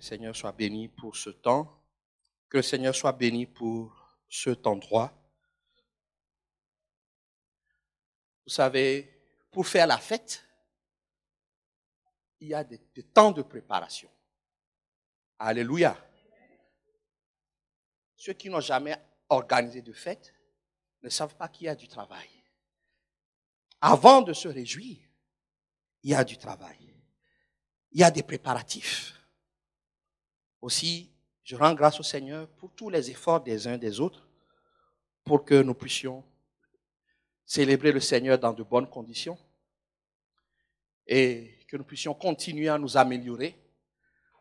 le Seigneur soit béni pour ce temps. Que le Seigneur soit béni pour cet endroit. Vous savez, pour faire la fête, il y a des temps de préparation. Alléluia. Ceux qui n'ont jamais organisé de fête ne savent pas qu'il y a du travail. Avant de se réjouir, il y a du travail. Il y a des préparatifs. Aussi, je rends grâce au Seigneur pour tous les efforts des uns et des autres pour que nous puissions célébrer le Seigneur dans de bonnes conditions et que nous puissions continuer à nous améliorer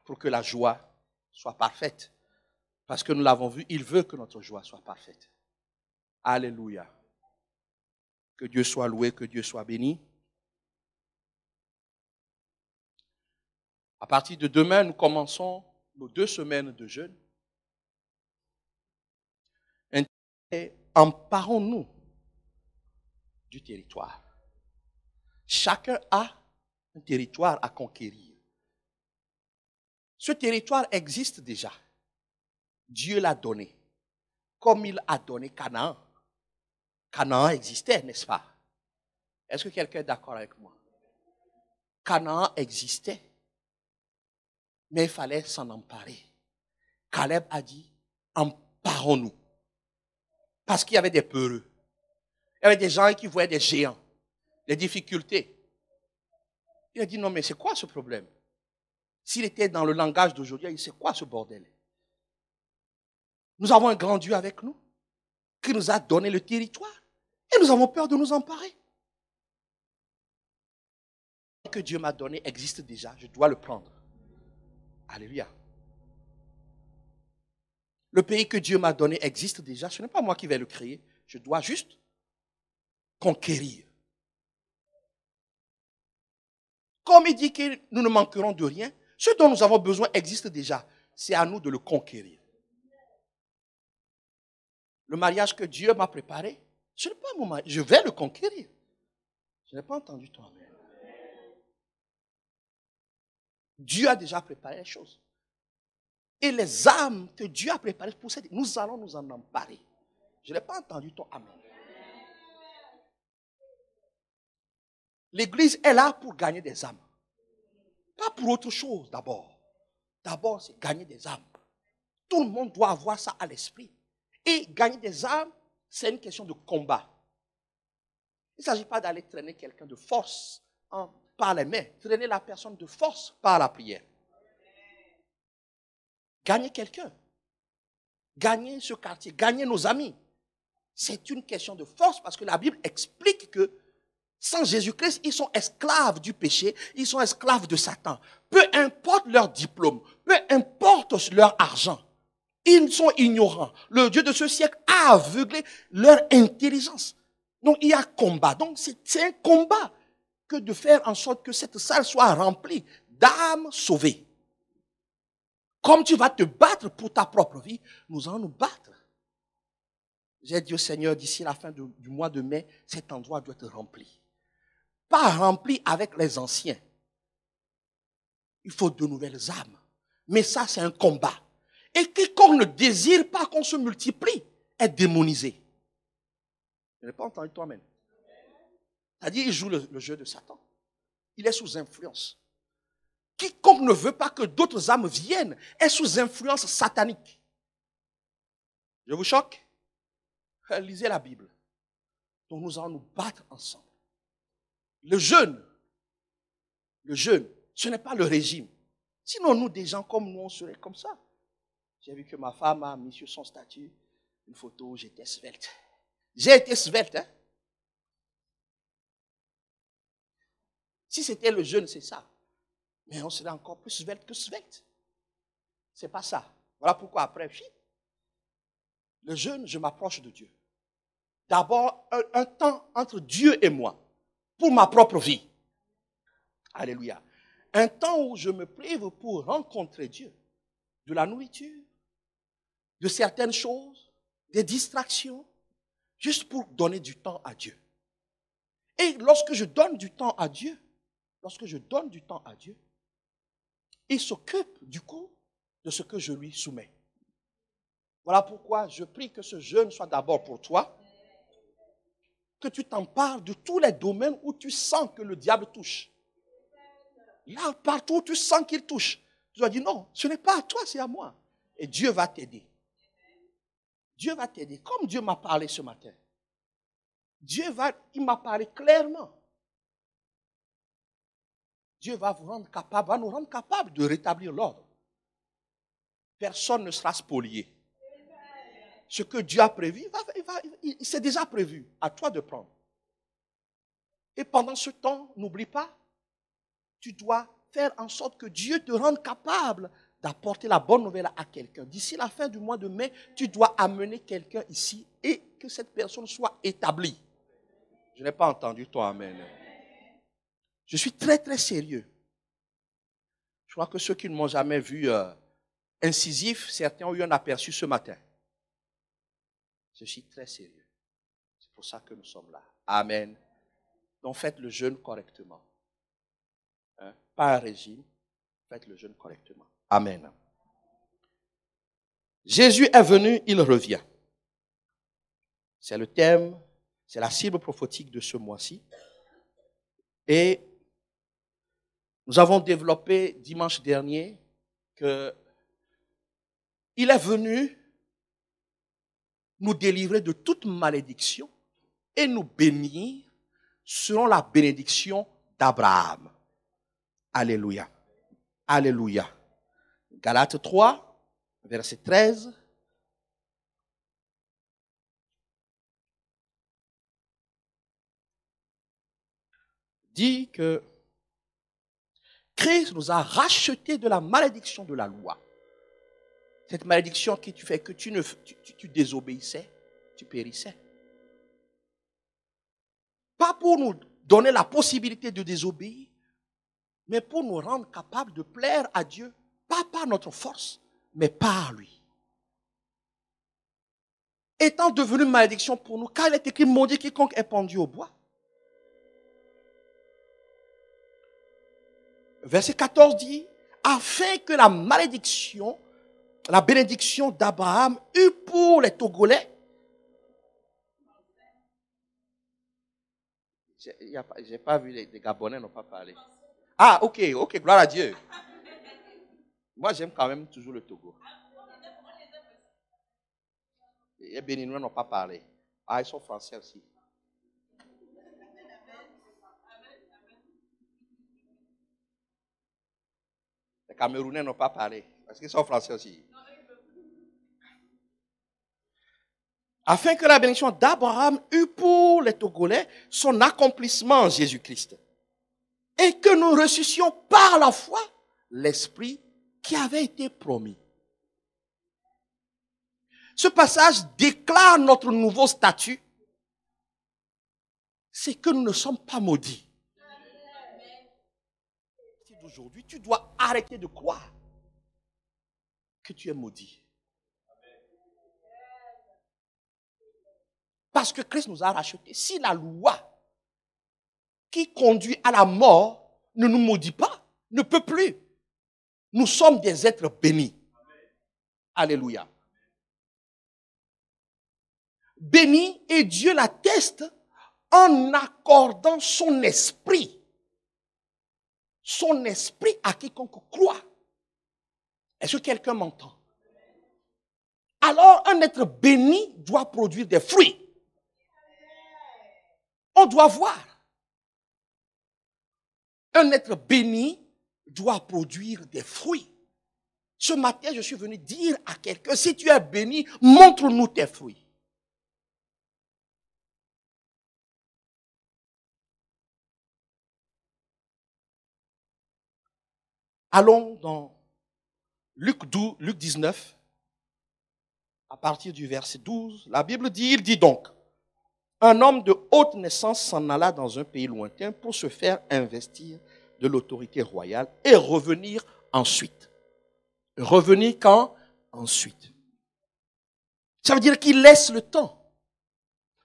pour que la joie soit parfaite. Parce que nous l'avons vu, il veut que notre joie soit parfaite. Alléluia. Que Dieu soit loué, que Dieu soit béni. À partir de demain, nous commençons nos 2 semaines de jeûne. Emparons-nous du territoire. Chacun a un territoire à conquérir. Ce territoire existe déjà. Dieu l'a donné. Comme il a donné Canaan. Canaan existait, n'est-ce pas? Est-ce que quelqu'un est d'accord avec moi? Canaan existait, mais il fallait s'en emparer. Caleb a dit, emparons-nous. Parce qu'il y avait des peureux. Il y avait des gens qui voyaient des géants, des difficultés. Il a dit, non mais c'est quoi ce problème? S'il était dans le langage d'aujourd'hui, il dit, c'est quoi ce bordel? Nous avons un grand Dieu avec nous, qui nous a donné le territoire, et nous avons peur de nous emparer. Ce que Dieu m'a donné existe déjà, je dois le prendre. Alléluia. Le pays que Dieu m'a donné existe déjà, ce n'est pas moi qui vais le créer, je dois juste conquérir. Comme il dit que nous ne manquerons de rien, ce dont nous avons besoin existe déjà, c'est à nous de le conquérir. Le mariage que Dieu m'a préparé, ce n'est pas mon mariage, je vais le conquérir. Je n'ai pas entendu ton amen. Dieu a déjà préparé les choses. Et les âmes que Dieu a préparées pour cette, nous allons nous en emparer. Je n'ai pas entendu ton amen. L'église est là pour gagner des âmes. Pas pour autre chose d'abord. D'abord, c'est gagner des âmes. Tout le monde doit avoir ça à l'esprit. Et gagner des âmes, c'est une question de combat. Il ne s'agit pas d'aller traîner quelqu'un de force par les mains. Traîner la personne de force par la prière. Gagner quelqu'un. Gagner ce quartier. Gagner nos amis. C'est une question de force parce que la Bible explique que sans Jésus-Christ, ils sont esclaves du péché, ils sont esclaves de Satan. Peu importe leur diplôme, peu importe leur argent, ils sont ignorants. Le Dieu de ce siècle a aveuglé leur intelligence. Donc il y a combat. Donc c'est un combat que de faire en sorte que cette salle soit remplie d'âmes sauvées. Comme tu vas te battre pour ta propre vie, nous allons nous battre. J'ai dit au Seigneur, d'ici la fin du mois de mai, cet endroit doit être rempli. Pas rempli avec les anciens. Il faut de nouvelles âmes. Mais ça, c'est un combat. Et quiconque ne désire pas qu'on se multiplie est démonisé. Je n'ai pas entendu toi-même. C'est-à-dire, il joue le jeu de Satan. Il est sous influence. Quiconque ne veut pas que d'autres âmes viennent est sous influence satanique. Je vous choque? Lisez la Bible. Donc nous allons nous battre ensemble. Le jeûne, ce n'est pas le régime. Sinon, nous, des gens comme nous, on serait comme ça. J'ai vu que ma femme a mis sur son statut une photo où j'étais svelte. J'ai été svelte, hein? Si c'était le jeûne, c'est ça. Mais on serait encore plus svelte que svelte. C'est pas ça. Voilà pourquoi après, le jeûne, je m'approche de Dieu. D'abord, un temps entre Dieu et moi, pour ma propre vie. Alléluia. Un temps où je me prive pour rencontrer Dieu. De la nourriture, de certaines choses, des distractions, juste pour donner du temps à Dieu. Et lorsque je donne du temps à Dieu, il s'occupe du coup de ce que je lui soumets. Voilà pourquoi je prie que ce jeûne soit d'abord pour toi, que tu t'empares de tous les domaines où tu sens que le diable touche. Là, partout où tu sens qu'il touche, tu dois dire non, ce n'est pas à toi, c'est à moi. Et Dieu va t'aider. Dieu va t'aider. Comme Dieu m'a parlé ce matin. Il m'a parlé clairement. Dieu va nous rendre capables de rétablir l'ordre. Personne ne sera spolié. Ce que Dieu a prévu, c'est déjà prévu. À toi de prendre. Et pendant ce temps, n'oublie pas, tu dois faire en sorte que Dieu te rende capable d'apporter la bonne nouvelle à quelqu'un. D'ici la fin du mois de mai, tu dois amener quelqu'un ici et que cette personne soit établie. Je n'ai pas entendu toi, amen. Je suis très, très sérieux. Je crois que ceux qui ne m'ont jamais vu incisif, certains ont eu un aperçu ce matin. Je suis très sérieux. C'est pour ça que nous sommes là. Amen. Donc faites le jeûne correctement. Pas un régime, faites le jeûne correctement. Amen. Jésus est venu, il revient. C'est le thème, c'est la cible prophétique de ce mois-ci. Et nous avons développé dimanche dernier que il est venu nous délivrer de toute malédiction et nous bénir selon la bénédiction d'Abraham. Alléluia. Alléluia. Galates 3, verset 13. Dit que Christ nous a rachetés de la malédiction de la loi. Cette malédiction qui tu fais que tu désobéissais, tu périssais. Pas pour nous donner la possibilité de désobéir, mais pour nous rendre capables de plaire à Dieu, pas par notre force, mais par lui. Étant devenu malédiction pour nous, car il est écrit, maudit quiconque est pendu au bois. Verset 14 dit, afin que la malédiction, la bénédiction d'Abraham eut pour les Togolais. Je n'ai pas vu, les Gabonais n'ont pas parlé. Ah, ok, gloire à Dieu. Moi, j'aime quand même toujours le Togo. Les Béninois n'ont pas parlé. Ah, ils sont français aussi. Les Camerounais n'ont pas parlé, parce qu'ils sont français aussi. Afin que la bénédiction d'Abraham eût pour les Togolais son accomplissement en Jésus-Christ. Et que nous reçussions par la foi l'Esprit qui avait été promis. Ce passage déclare notre nouveau statut. C'est que nous ne sommes pas maudits. D'aujourd'hui, tu dois arrêter de croire que tu es maudit. Parce que Christ nous a rachetés. Si la loi qui conduit à la mort ne nous maudit pas, ne peut plus. Nous sommes des êtres bénis. Alléluia. Béni, et Dieu l'atteste en accordant son esprit. Son esprit à quiconque croit. Est-ce que quelqu'un m'entend? Alors, un être béni doit produire des fruits. On doit voir. Un être béni doit produire des fruits. Ce matin, je suis venu dire à quelqu'un, si tu es béni, montre-nous tes fruits. Allons dans Luc 19, à partir du verset 12. La Bible dit, il dit donc, un homme de haute naissance s'en alla dans un pays lointain pour se faire investir de l'autorité royale et revenir ensuite. Revenir quand? Ensuite. Ça veut dire qu'il laisse le temps.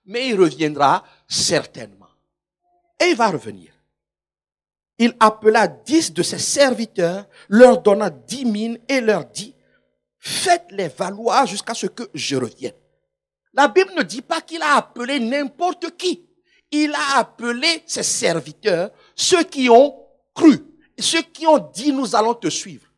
Mais il reviendra certainement. Et il va revenir. Il appela 10 de ses serviteurs, leur donna 10 000 et leur dit, faites-les valoir jusqu'à ce que je revienne. La Bible ne dit pas qu'il a appelé n'importe qui. Il a appelé ses serviteurs, ceux qui ont cru, ceux qui ont dit nous allons te suivre.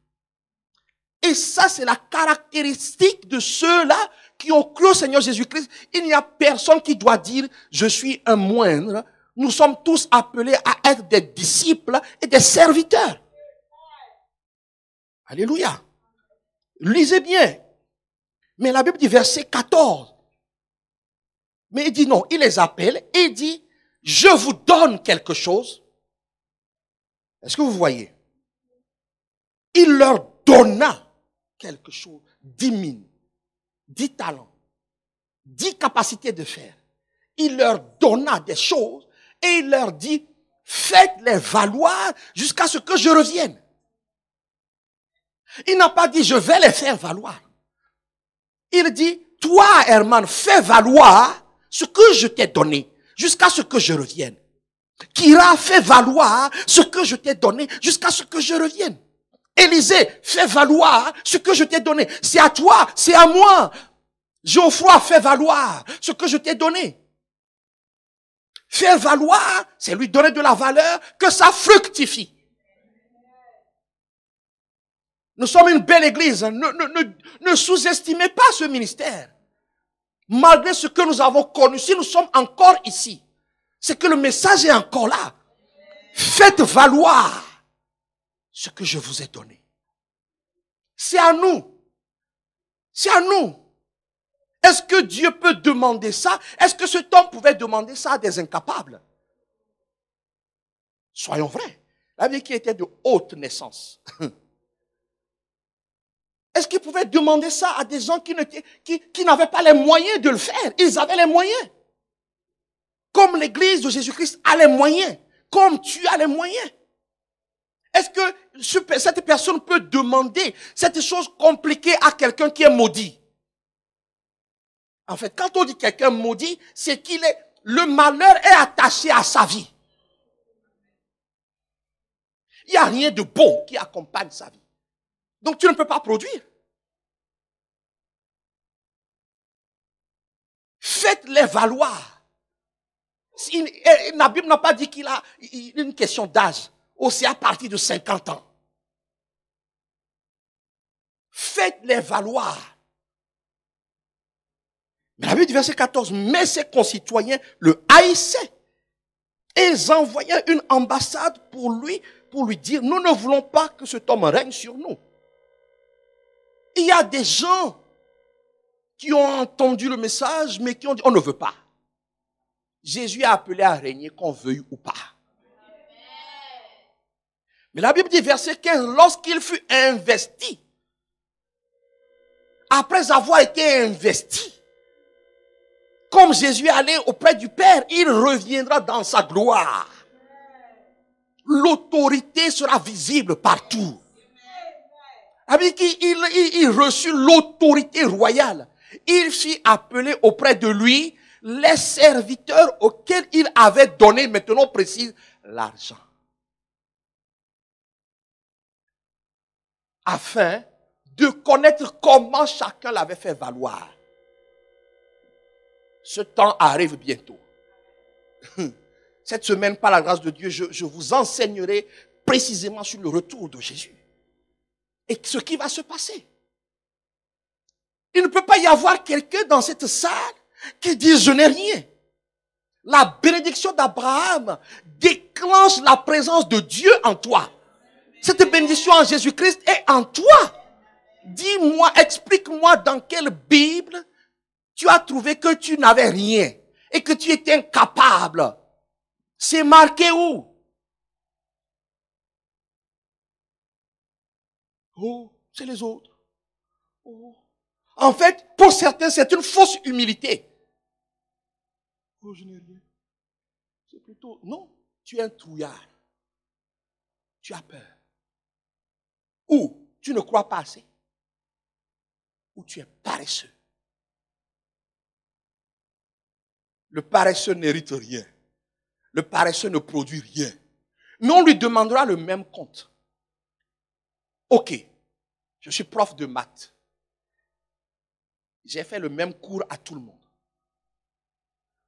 Et ça, c'est la caractéristique de ceux-là qui ont cru au Seigneur Jésus-Christ. Il n'y a personne qui doit dire je suis un moindre. Nous sommes tous appelés à être des disciples et des serviteurs. Alléluia. Lisez bien. Mais la Bible dit verset 14. Mais il dit non, il les appelle et il dit, je vous donne quelque chose. Est-ce que vous voyez? Il leur donna quelque chose, 10 000, 10 talents, 10 capacités de faire. Il leur donna des choses et il leur dit, faites-les valoir jusqu'à ce que je revienne. Il n'a pas dit, je vais les faire valoir. Il dit, toi, Herman, fais valoir ce que je t'ai donné jusqu'à ce que je revienne. Kira, fais valoir ce que je t'ai donné jusqu'à ce que je revienne. Élisée, fais valoir ce que je t'ai donné. C'est à toi, c'est à moi. Geoffroy, fais valoir ce que je t'ai donné. Faire valoir, c'est lui donner de la valeur, que ça fructifie. Nous sommes une belle église. Ne sous-estimez pas ce ministère. Malgré ce que nous avons connu, si nous sommes encore ici, c'est que le message est encore là. Faites valoir ce que je vous ai donné. C'est à nous. C'est à nous. Est-ce que Dieu peut demander ça? Est-ce que cet homme pouvait demander ça à des incapables? Soyons vrais. La vie qui était de haute naissance. Est-ce qu'il pouvait demander ça à des gens qui n'avaient pas les moyens de le faire? Ils avaient les moyens. Comme l'église de Jésus-Christ a les moyens. Comme tu as les moyens. Est-ce que cette personne peut demander cette chose compliquée à quelqu'un qui est maudit? En fait, quand on dit quelqu'un maudit, c'est le malheur est attaché à sa vie. Il n'y a rien de bon qui accompagne sa vie. Donc tu ne peux pas produire. Faites-les valoir. La Bible n'a pas dit qu'il a une question d'âge. Ou c'est à partir de 50 ans. Faites-les valoir. Mais la Bible du verset 14, mais ses concitoyens le haïssaient. Et ils envoyaient une ambassade pour lui dire, nous ne voulons pas que cet homme règne sur nous. Il y a des gens qui ont entendu le message, mais qui ont dit, on ne veut pas. Jésus a appelé à régner, qu'on veuille ou pas. Mais la Bible dit, verset 15, lorsqu'il fut investi, après avoir été investi, comme Jésus est allé auprès du Père, il reviendra dans sa gloire. L'autorité sera visible partout. La Bible dit qu'il reçut l'autorité royale. Il fit appeler auprès de lui les serviteurs auxquels il avait donné, maintenant on précise, l'argent. Afin de connaître comment chacun l'avait fait valoir. Ce temps arrive bientôt. Cette semaine, par la grâce de Dieu, je vous enseignerai précisément sur le retour de Jésus. Et ce qui va se passer. Il ne peut pas y avoir quelqu'un dans cette salle qui dit je n'ai rien. La bénédiction d'Abraham déclenche la présence de Dieu en toi. Cette bénédiction en Jésus-Christ est en toi. Dis-moi, explique-moi dans quelle Bible tu as trouvé que tu n'avais rien et que tu étais incapable. C'est marqué où? Oh, c'est les autres. Oh. En fait, pour certains, c'est une fausse humilité. Oh, je n'ai rien. C'est plutôt, non, tu es un trouillard. Tu as peur. Ou tu ne crois pas assez. Ou tu es paresseux. Le paresseux n'hérite rien. Le paresseux ne produit rien. Mais on lui demandera le même compte. Ok, je suis prof de maths. j'ai fait le même cours à tout le monde.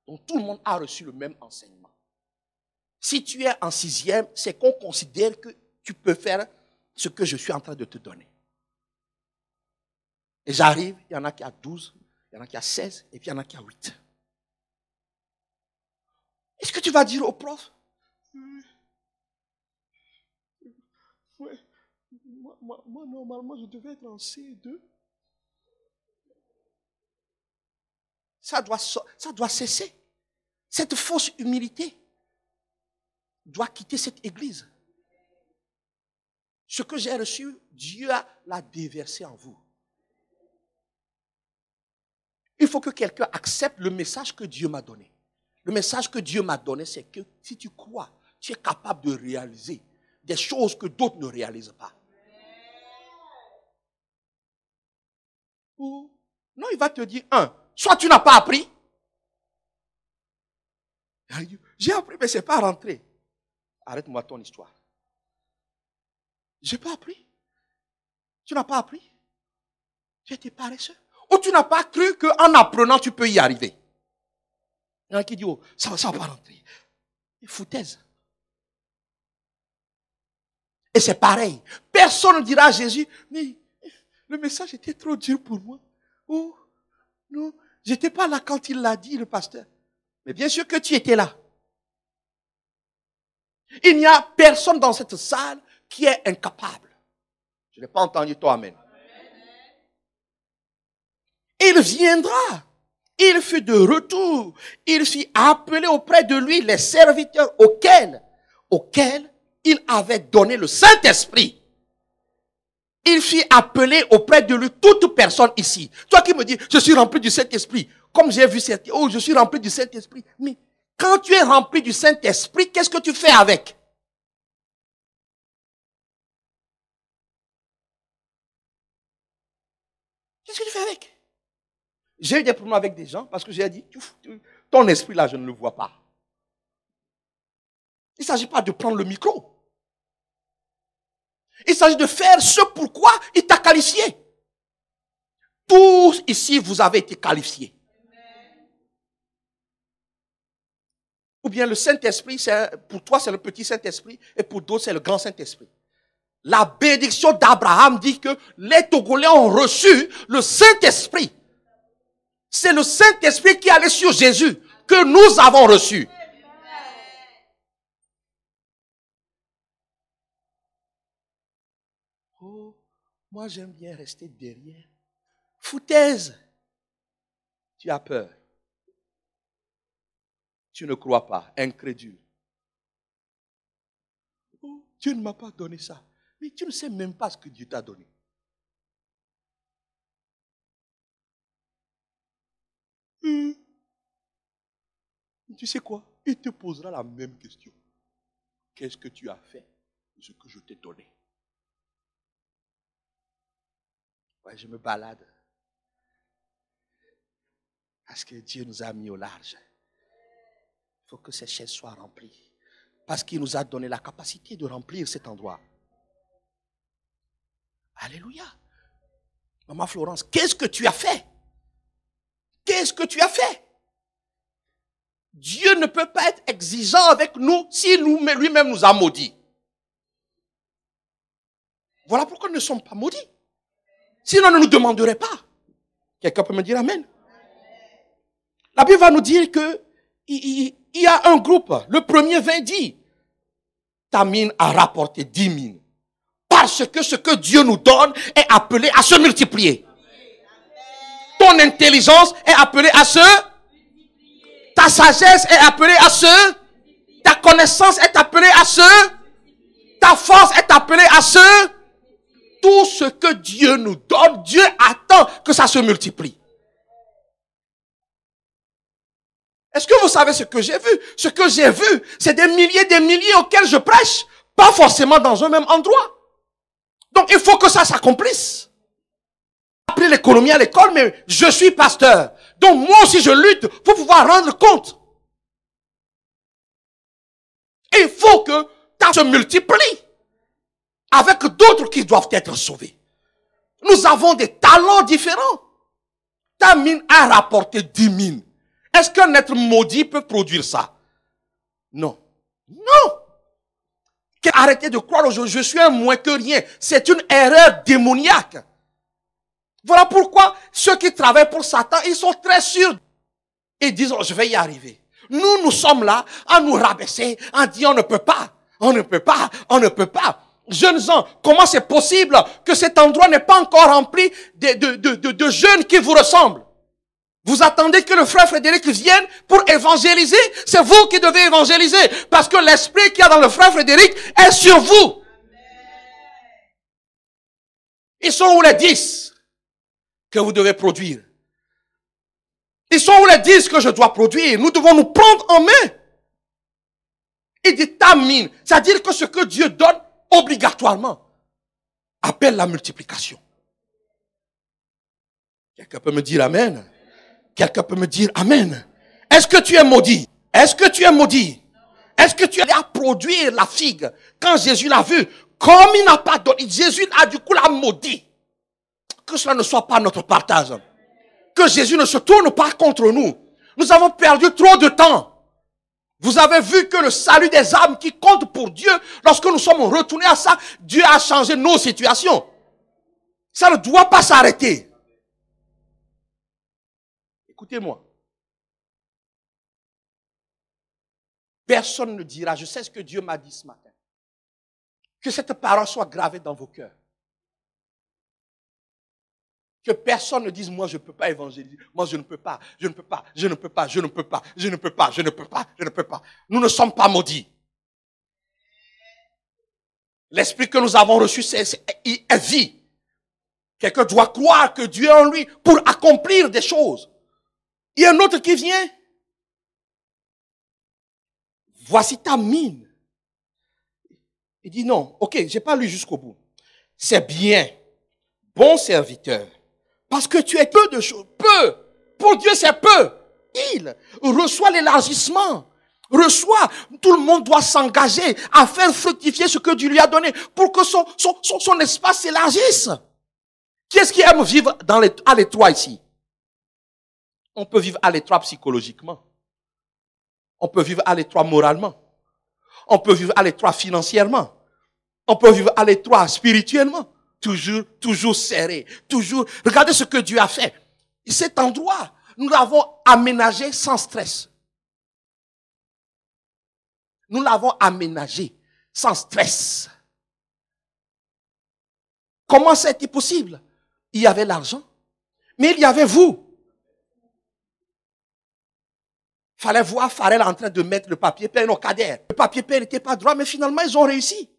Donc tout le monde a reçu le même enseignement. Si tu es en 6e, c'est qu'on considère que tu peux faire ce que je suis en train de te donner. Et j'arrive, il y en a qui a 12, il y en a qui a 16, et puis il y en a qui a 8. Est-ce que tu vas dire au prof? Ouais, moi, normalement, je devais être en C2. Ça doit cesser. Cette fausse humilité doit quitter cette église. Ce que j'ai reçu, Dieu l'a déversé en vous. Il faut que quelqu'un accepte le message que Dieu m'a donné. Le message que Dieu m'a donné, c'est que si tu crois, tu es capable de réaliser des choses que d'autres ne réalisent pas. Non, il va te dire, soit tu n'as pas appris. J'ai appris, mais ce n'est pas rentré. Arrête-moi ton histoire. Je n'ai pas appris. Tu n'as pas appris. Tu étais paresseux. Ou tu n'as pas cru qu'en apprenant, tu peux y arriver. Il y en a qui disent, ça ne va pas rentrer. Foutaise. Et c'est pareil. Personne ne dira à Jésus, mais le message était trop dur pour moi. Oh, non, je n'étais pas là quand il l'a dit, le pasteur. Mais bien sûr que tu étais là. Il n'y a personne dans cette salle qui est incapable. Je n'ai pas entendu toi, amen. Il viendra. Il fut de retour. Il fit appeler auprès de lui les serviteurs auxquels il avait donné le Saint-Esprit. Il fit appeler auprès de lui toute personne ici. Toi qui me dis, je suis rempli du Saint-Esprit. Comme j'ai vu cette, je suis rempli du Saint-Esprit. Mais quand tu es rempli du Saint-Esprit, qu'est-ce que tu fais avec? Qu'est-ce que tu fais avec? J'ai eu des problèmes avec des gens parce que j'ai dit, ton esprit là, je ne le vois pas. Il ne s'agit pas de prendre le micro. Il s'agit de faire ce pourquoi il t'a qualifié. Tous ici, vous avez été qualifiés. Ou bien le Saint-Esprit, pour toi, c'est le petit Saint-Esprit et pour d'autres, c'est le grand Saint-Esprit. La bénédiction d'Abraham dit que les Togolais ont reçu le Saint-Esprit. C'est le Saint-Esprit qui allait sur Jésus que nous avons reçu. Oh, moi j'aime bien rester derrière. Foutaise. Tu as peur. Tu ne crois pas, incrédule. Oh, Dieu ne m'a pas donné ça. Mais tu ne sais même pas ce que Dieu t'a donné. Tu sais quoi? Il te posera la même question. Qu'est-ce que tu as fait de ce que je t'ai donné? Ouais, je me balade. Parce que Dieu nous a mis au large. Il faut que ces chaises soient remplies. Parce qu'il nous a donné la capacité de remplir cet endroit. Alléluia. Maman Florence, qu'est-ce que tu as fait? Qu'est-ce que tu as fait? Dieu ne peut pas être exigeant avec nous si lui-même nous a maudits. Voilà pourquoi nous ne sommes pas maudits. Sinon, on ne nous demanderait pas. Quelqu'un peut me dire amen. La Bible va nous dire que il y a un groupe. Le premier vint dit, ta mine a rapporté 10 mines. Parce que ce que Dieu nous donne est appelé à se multiplier. Ton intelligence est appelée à se... Ta sagesse est appelée à se... Ta connaissance est appelée à se... Ta force est appelée à se... Tout ce que Dieu nous donne, Dieu attend que ça se multiplie. Est-ce que vous savez ce que j'ai vu? Ce que j'ai vu, c'est des milliers auxquels je prêche. Pas forcément dans un même endroit. Donc il faut que ça s'accomplisse. J'ai appris l'économie à l'école, mais je suis pasteur. Donc moi aussi je lutte pour pouvoir rendre compte. Et il faut que ça se multiplie. Avec d'autres qui doivent être sauvés. Nous avons des talents différents. Ta mine a rapporté 10 mines. Est-ce qu'un être maudit peut produire ça? Non. Non. Arrêtez de croire aujourd'hui, je suis un moins que rien. C'est une erreur démoniaque. Voilà pourquoi ceux qui travaillent pour Satan, ils sont très sûrs. Ils disent, oh, je vais y arriver. Nous sommes là à nous rabaisser, à dire on ne peut pas, on ne peut pas, on ne peut pas. Jeunes gens, comment c'est possible que cet endroit n'est pas encore rempli de jeunes qui vous ressemblent? Vous attendez que le frère Frédéric vienne pour évangéliser? C'est vous qui devez évangéliser. Parce que l'esprit qu'il y a dans le frère Frédéric est sur vous. Ils sont où les 10 que vous devez produire? Ils sont où les 10 que je dois produire? Nous devons nous prendre en main. Il dit ta mine. C'est-à-dire que ce que Dieu donne obligatoirement appelle la multiplication. Quelqu'un peut me dire amen? Quelqu'un peut me dire amen? Est-ce que tu es maudit? Est-ce que tu es maudit? Est-ce que tu es allé à produire la figue quand Jésus l'a vu? Comme il n'a pas donné, Jésus a du coup l'a maudit. Que cela ne soit pas notre partage. Que Jésus ne se tourne pas contre nous. Nous avons perdu trop de temps. Vous avez vu que le salut des âmes qui compte pour Dieu, lorsque nous sommes retournés à ça, Dieu a changé nos situations. Ça ne doit pas s'arrêter. Écoutez-moi. Personne ne dira, je sais ce que Dieu m'a dit ce matin. Que cette parole soit gravée dans vos cœurs. Que personne ne dise, moi je ne peux pas évangéliser, moi je ne peux pas, je ne peux pas, je ne peux pas, je ne peux pas, je ne peux pas, je ne peux pas, je ne peux pas. Nous ne sommes pas maudits. L'esprit que nous avons reçu, est vie. Quelqu'un doit croire que Dieu est en lui pour accomplir des choses. Il y a un autre qui vient. Voici ta mine. Il dit non, ok, j'ai pas lu jusqu'au bout. C'est bien, bon serviteur. Parce que tu es peu de choses. Peu. Pour Dieu, c'est peu. Il reçoit l'élargissement. Reçoit. Tout le monde doit s'engager à faire fructifier ce que Dieu lui a donné pour que son espace s'élargisse. Qui est-ce qui aime vivre à l'étroit ici? On peut vivre à l'étroit psychologiquement. On peut vivre à l'étroit moralement. On peut vivre à l'étroit financièrement. On peut vivre à l'étroit spirituellement. Toujours serré. Toujours. Regardez ce que Dieu a fait. Cet endroit, nous l'avons aménagé sans stress. Nous l'avons aménagé sans stress. Comment c'était possible? Il y avait l'argent, mais il y avait vous. Fallait voir Farrell en train de mettre le papier peint au Kader. Le papier peint n'était pas droit, mais finalement, ils ont réussi.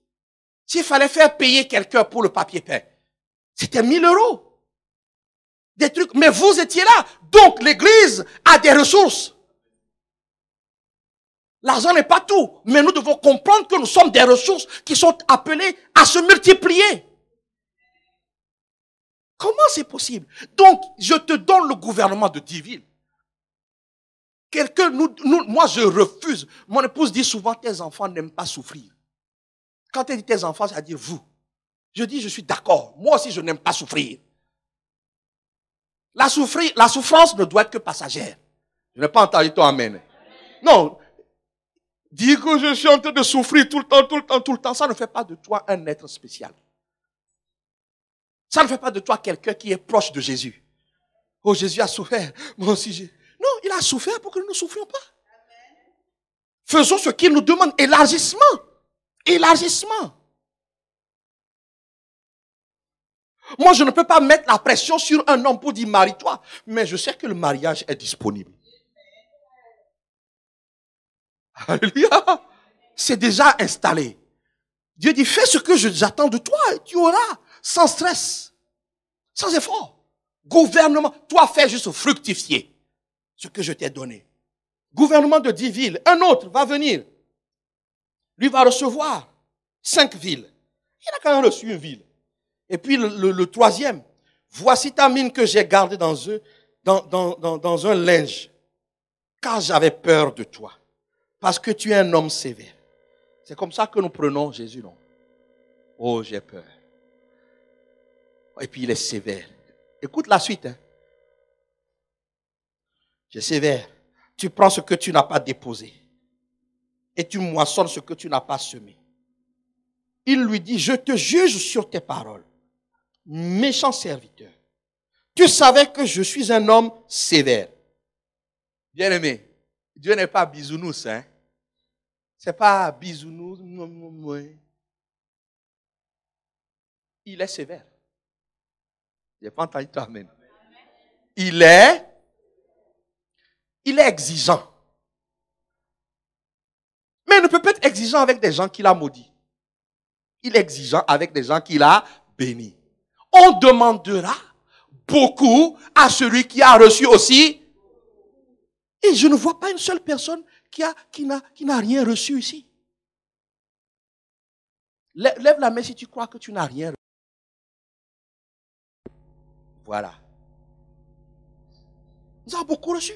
S'il fallait faire payer quelqu'un pour le papier peint, c'était 1000 €. Des trucs. Mais vous étiez là. Donc, l'église a des ressources. L'argent n'est pas tout. Mais nous devons comprendre que nous sommes des ressources qui sont appelées à se multiplier. Comment c'est possible? Donc, je te donne le gouvernement de 10 villes. Moi, je refuse. Mon épouse dit souvent, tes enfants n'aiment pas souffrir. Quand elle dit tes enfants, c'est-à-dire vous. Je dis, je suis d'accord. Moi aussi, je n'aime pas souffrir. La souffrance ne doit être que passagère. Je n'ai pas entendu ton amen. Non. Dire que je suis en train de souffrir tout le temps, ça ne fait pas de toi un être spécial. Ça ne fait pas de toi quelqu'un qui est proche de Jésus. Oh, Jésus a souffert. Moi aussi, non, il a souffert pour que nous ne souffrions pas. Faisons ce qu'il nous demande. Élargissement. Élargissement. Moi, je ne peux pas mettre la pression sur un homme pour dire marie-toi. Mais je sais que le mariage est disponible. Alléluia. C'est déjà installé. Dieu dit, fais ce que j'attends de toi et tu auras. Sans stress. Sans effort. Gouvernement. Toi, fais juste fructifier ce que je t'ai donné. Gouvernement de 10 villes. Un autre va venir. Lui va recevoir 5 villes. Il a quand même reçu une ville. Et puis le troisième. Voici ta mine que j'ai gardée dans un linge. Car j'avais peur de toi. Parce que tu es un homme sévère. C'est comme ça que nous prenons Jésus, non? Oh, j'ai peur. Et puis il est sévère. Écoute la suite. Hein. Tu es sévère. Tu prends ce que tu n'as pas déposé. Et tu moissonnes ce que tu n'as pas semé. Il lui dit, je te juge sur tes paroles. Méchant serviteur. Tu savais que je suis un homme sévère. Bien-aimé, Dieu n'est pas bisounours, hein. C'est pas bisounours. Il est sévère. Je n'ai pas entendu toi, amen. Il est exigeant. Mais il ne peut pas être exigeant avec des gens qu'il a maudits. Il est exigeant avec des gens qu'il a bénis. On demandera beaucoup à celui qui a reçu aussi. Et je ne vois pas une seule personne qui n'a rien reçu ici. Lève la main si tu crois que tu n'as rien reçu. Voilà. Nous avons beaucoup reçu.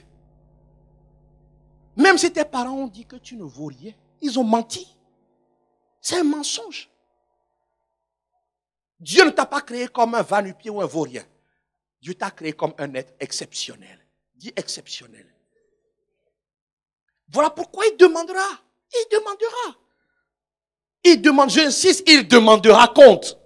Même si tes parents ont dit que tu ne vaux rien, ils ont menti. C'est un mensonge. Dieu ne t'a pas créé comme un va-nu-pied ou un vaurien. Dieu t'a créé comme un être exceptionnel. Dis exceptionnel. Voilà pourquoi il demandera. Il demandera. Il demande, j'insiste, il demandera compte.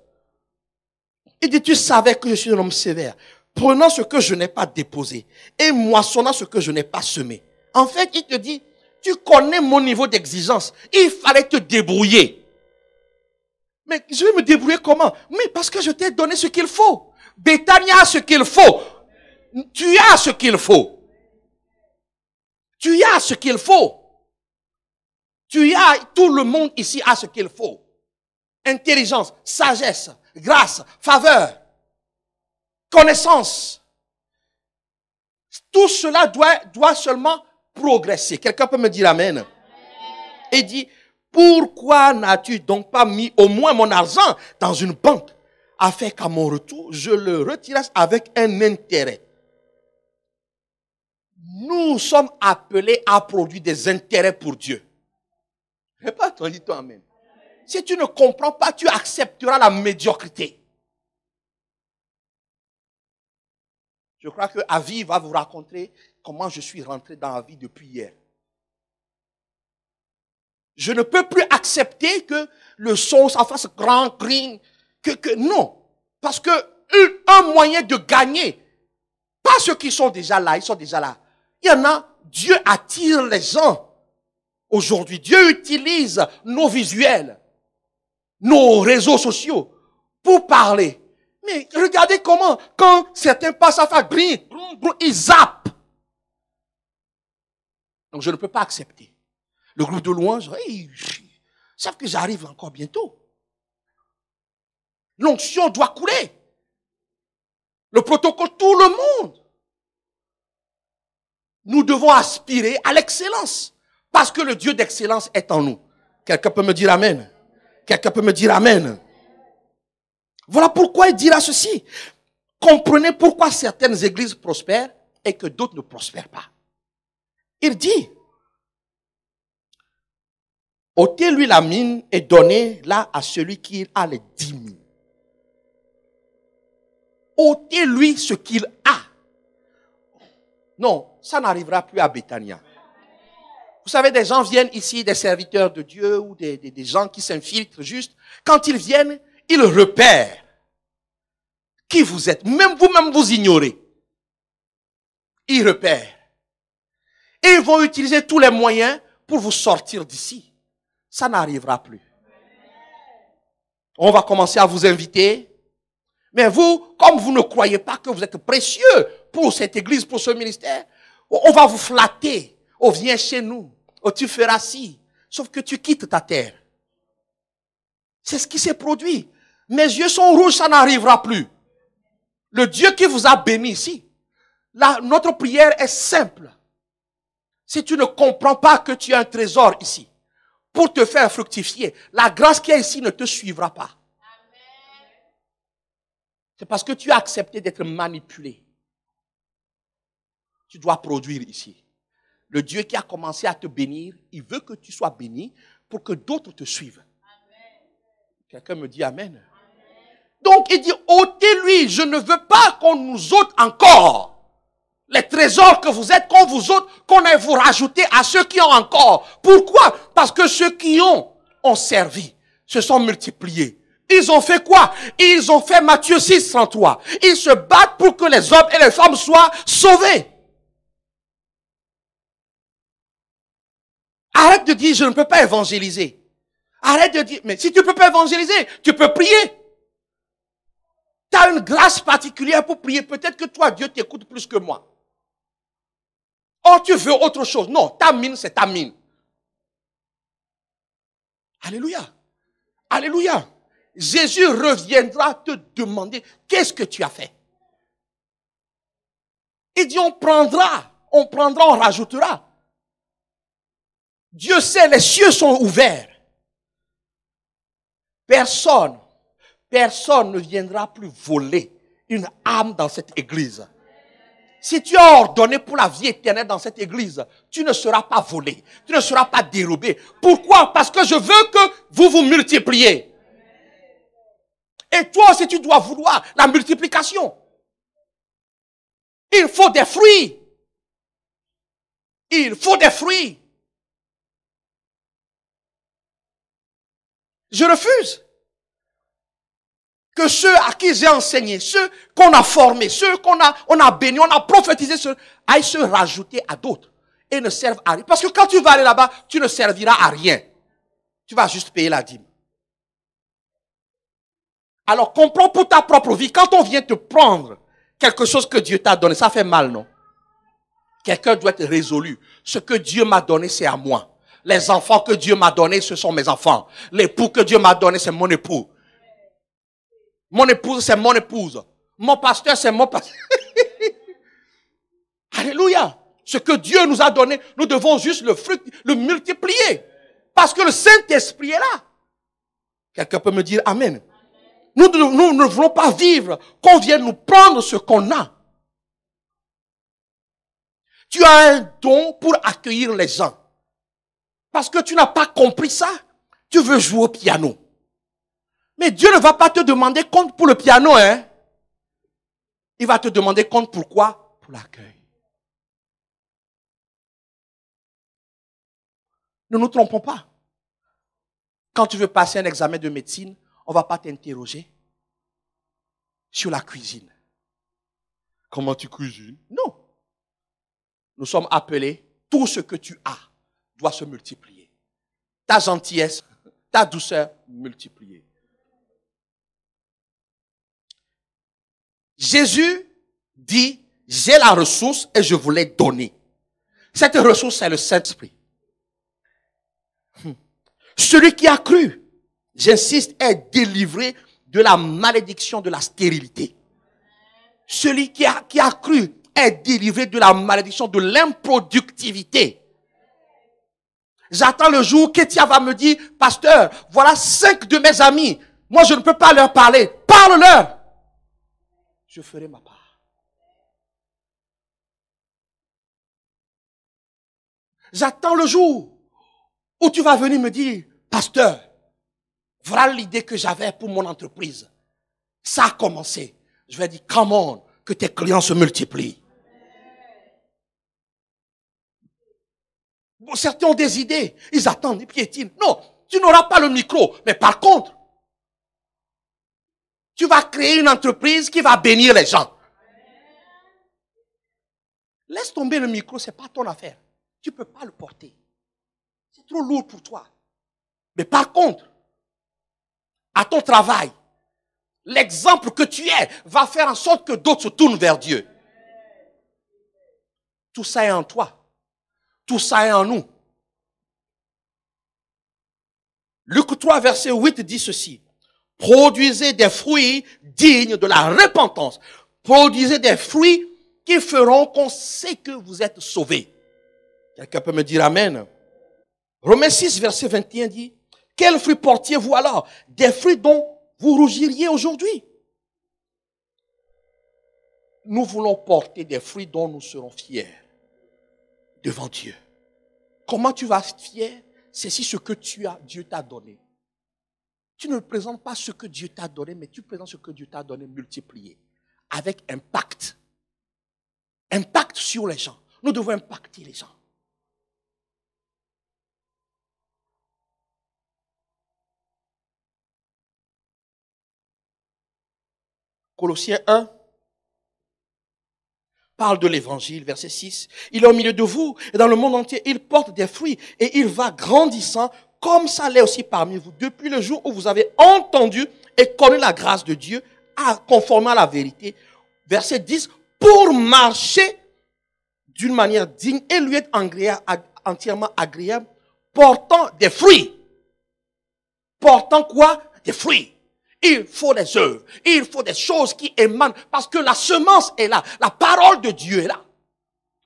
Il dit, tu savais que je suis un homme sévère, prenant ce que je n'ai pas déposé et moissonnant ce que je n'ai pas semé. En fait, il te dit, tu connais mon niveau d'exigence. Il fallait te débrouiller. Mais je vais me débrouiller comment? Mais parce que je t'ai donné ce qu'il faut. Béthania a ce qu'il faut. Tu as ce qu'il faut. Tu as ce qu'il faut. Tu as, tout le monde ici a ce qu'il faut. Intelligence, sagesse, grâce, faveur, connaissance. Tout cela doit seulement progresser. Quelqu'un peut me dire amen? Et dit, pourquoi n'as-tu donc pas mis au moins mon argent dans une banque afin qu'à mon retour, je le retirasse avec un intérêt? Nous sommes appelés à produire des intérêts pour Dieu. Je n'ai pas entendu toi, amen. Si tu ne comprends pas, tu accepteras la médiocrité. Je crois que Avi va vous raconter comment je suis rentré dans la vie depuis hier. Je ne peux plus accepter que le son s'en fasse grand, green, non. Parce que un moyen de gagner, pas ceux qui sont déjà là, ils sont déjà là. Il y en a, Dieu attire les gens. Aujourd'hui, Dieu utilise nos visuels, nos réseaux sociaux pour parler. Mais regardez comment, quand certains passent à faire green, ils zappent. Donc je ne peux pas accepter. Le groupe de louanges, ils savent que j'arrive encore bientôt. L'onction doit couler. Le protocole, tout le monde. Nous devons aspirer à l'excellence. Parce que le Dieu d'excellence est en nous. Quelqu'un peut me dire amen? Quelqu'un peut me dire amen? Voilà pourquoi il dira ceci. Comprenez pourquoi certaines églises prospèrent et que d'autres ne prospèrent pas. Il dit, ôtez-lui la mine et donnez-la à celui qui a les 10 000. Ôtez-lui ce qu'il a. Non, ça n'arrivera plus à Béthania. Vous savez, des gens viennent ici, des serviteurs de Dieu ou des gens qui s'infiltrent juste. Quand ils viennent, ils repèrent qui vous êtes. Même vous-même, vous ignorez. Ils repèrent. Et ils vont utiliser tous les moyens pour vous sortir d'ici. Ça n'arrivera plus. On va commencer à vous inviter. Mais vous, comme vous ne croyez pas que vous êtes précieux pour cette église, pour ce ministère, on va vous flatter. Oh, viens chez nous. Oh, tu feras ci. Sauf que tu quittes ta terre. C'est ce qui s'est produit. Mes yeux sont rouges, ça n'arrivera plus. Le Dieu qui vous a béni ici, notre prière est simple. Si tu ne comprends pas que tu as un trésor ici, pour te faire fructifier, la grâce qui est ici ne te suivra pas. C'est parce que tu as accepté d'être manipulé. Tu dois produire ici. Le Dieu qui a commencé à te bénir, il veut que tu sois béni pour que d'autres te suivent. Quelqu'un me dit amen. Amen. Donc il dit, ôtez-lui, je ne veux pas qu'on nous ôte encore. Les trésors que vous êtes, qu'on vous ôte, qu'on aille vous rajouter à ceux qui ont encore. Pourquoi? Parce que ceux qui ont servi, se sont multipliés. Ils ont fait quoi? Ils ont fait Matthieu 6, 33. Ils se battent pour que les hommes et les femmes soient sauvés. Arrête de dire, je ne peux pas évangéliser. Arrête de dire, mais si tu ne peux pas évangéliser, tu peux prier. Tu as une grâce particulière pour prier. Peut-être que toi, Dieu t'écoute plus que moi. Oh, tu veux autre chose. Non, ta mine, c'est ta mine. Alléluia. Alléluia. Jésus reviendra te demander, qu'est-ce que tu as fait? Il dit, on prendra, on rajoutera. Dieu sait, les cieux sont ouverts. Personne ne viendra plus voler une âme dans cette église. Si tu as ordonné pour la vie éternelle dans cette église, tu ne seras pas volé, tu ne seras pas dérobé. Pourquoi? Parce que je veux que vous vous multipliez. Et toi aussi, tu dois vouloir la multiplication. Il faut des fruits. Il faut des fruits. Je refuse que ceux à qui j'ai enseigné, ceux qu'on a formés, ceux qu'on a bénis, on a prophétisé, aillent se rajouter à d'autres et ne servent à rien. Parce que quand tu vas aller là-bas, tu ne serviras à rien. Tu vas juste payer la dîme. Alors comprends pour ta propre vie, quand on vient te prendre quelque chose que Dieu t'a donné, ça fait mal, non? Quelqu'un doit être résolu. Ce que Dieu m'a donné, c'est à moi. Les enfants que Dieu m'a donnés, ce sont mes enfants. L'époux que Dieu m'a donné, c'est mon époux. Mon épouse, c'est mon épouse. Mon pasteur, c'est mon pasteur. Alléluia. Ce que Dieu nous a donné, nous devons juste le multiplier. Parce que le Saint-Esprit est là. Quelqu'un peut me dire Amen. Nous ne voulons pas vivre qu'on vienne nous prendre ce qu'on a. Tu as un don pour accueillir les gens. Parce que tu n'as pas compris ça. Tu veux jouer au piano. Mais Dieu ne va pas te demander compte pour le piano, hein. Il va te demander compte pour quoi? Pour l'accueil. Ne nous trompons pas. Quand tu veux passer un examen de médecine, on ne va pas t'interroger sur la cuisine. Comment tu cuisines? Non. Nous sommes appelés, tout ce que tu as doit se multiplier. Ta gentillesse, ta douceur, multipliée. Jésus dit, j'ai la ressource et je vous l'ai donnée. Cette ressource, c'est le Saint-Esprit. Celui qui a cru, j'insiste, est délivré de la malédiction de la stérilité. Celui qui a cru est délivré de la malédiction de l'improductivité. J'attends le jour qu'Étienne va me dire, pasteur, voilà 5 de mes amis. Moi, je ne peux pas leur parler. Parle-leur. Je ferai ma part. J'attends le jour où tu vas venir me dire, pasteur, voilà l'idée que j'avais pour mon entreprise. Ça a commencé. Je vais dire, come on, que tes clients se multiplient. Bon, certains ont des idées. Ils attendent, ils piétinent. Non, tu n'auras pas le micro. Mais par contre, tu vas créer une entreprise qui va bénir les gens. Laisse tomber le micro, ce n'est pas ton affaire. Tu ne peux pas le porter. C'est trop lourd pour toi. Mais par contre, à ton travail, l'exemple que tu es va faire en sorte que d'autres se tournent vers Dieu. Tout ça est en toi. Tout ça est en nous. Luc 3, verset 8 dit ceci. Produisez des fruits dignes de la repentance. Produisez des fruits qui feront qu'on sait que vous êtes sauvés. Quelqu'un peut me dire Amen. Romains 6, verset 21 dit, quels fruits portiez-vous alors? Des fruits dont vous rougiriez aujourd'hui. Nous voulons porter des fruits dont nous serons fiers devant Dieu. Comment tu vas être fier? C'est si ce que Dieu t'a donné. Tu ne présentes pas ce que Dieu t'a donné, mais tu présentes ce que Dieu t'a donné multiplié, avec impact. impact sur les gens. Nous devons impacter les gens. Colossiens 1 parle de l'évangile, verset 6. Il est au milieu de vous et dans le monde entier, il porte des fruits et il va grandissant comme ça l'est aussi parmi vous. Depuis le jour où vous avez entendu et connu la grâce de Dieu, conformément à la vérité. Verset 10, pour marcher d'une manière digne et lui être entièrement agréable, portant des fruits. Portant quoi? Des fruits. Il faut des œuvres. Il faut des choses qui émanent. Parce que la semence est là. La parole de Dieu est là.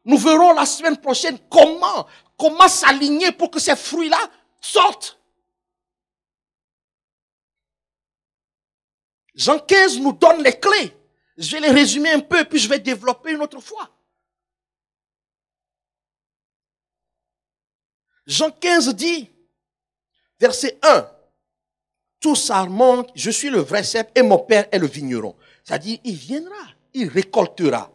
Nous verrons la semaine prochaine comment s'aligner pour que ces fruits-là sortent. Jean 15 nous donne les clés. Je vais les résumer un peu, puis je vais développer une autre fois. Jean 15 dit, verset 1, tout sarment, je suis le vrai cep et mon père est le vigneron. C'est-à-dire, il viendra, il récoltera.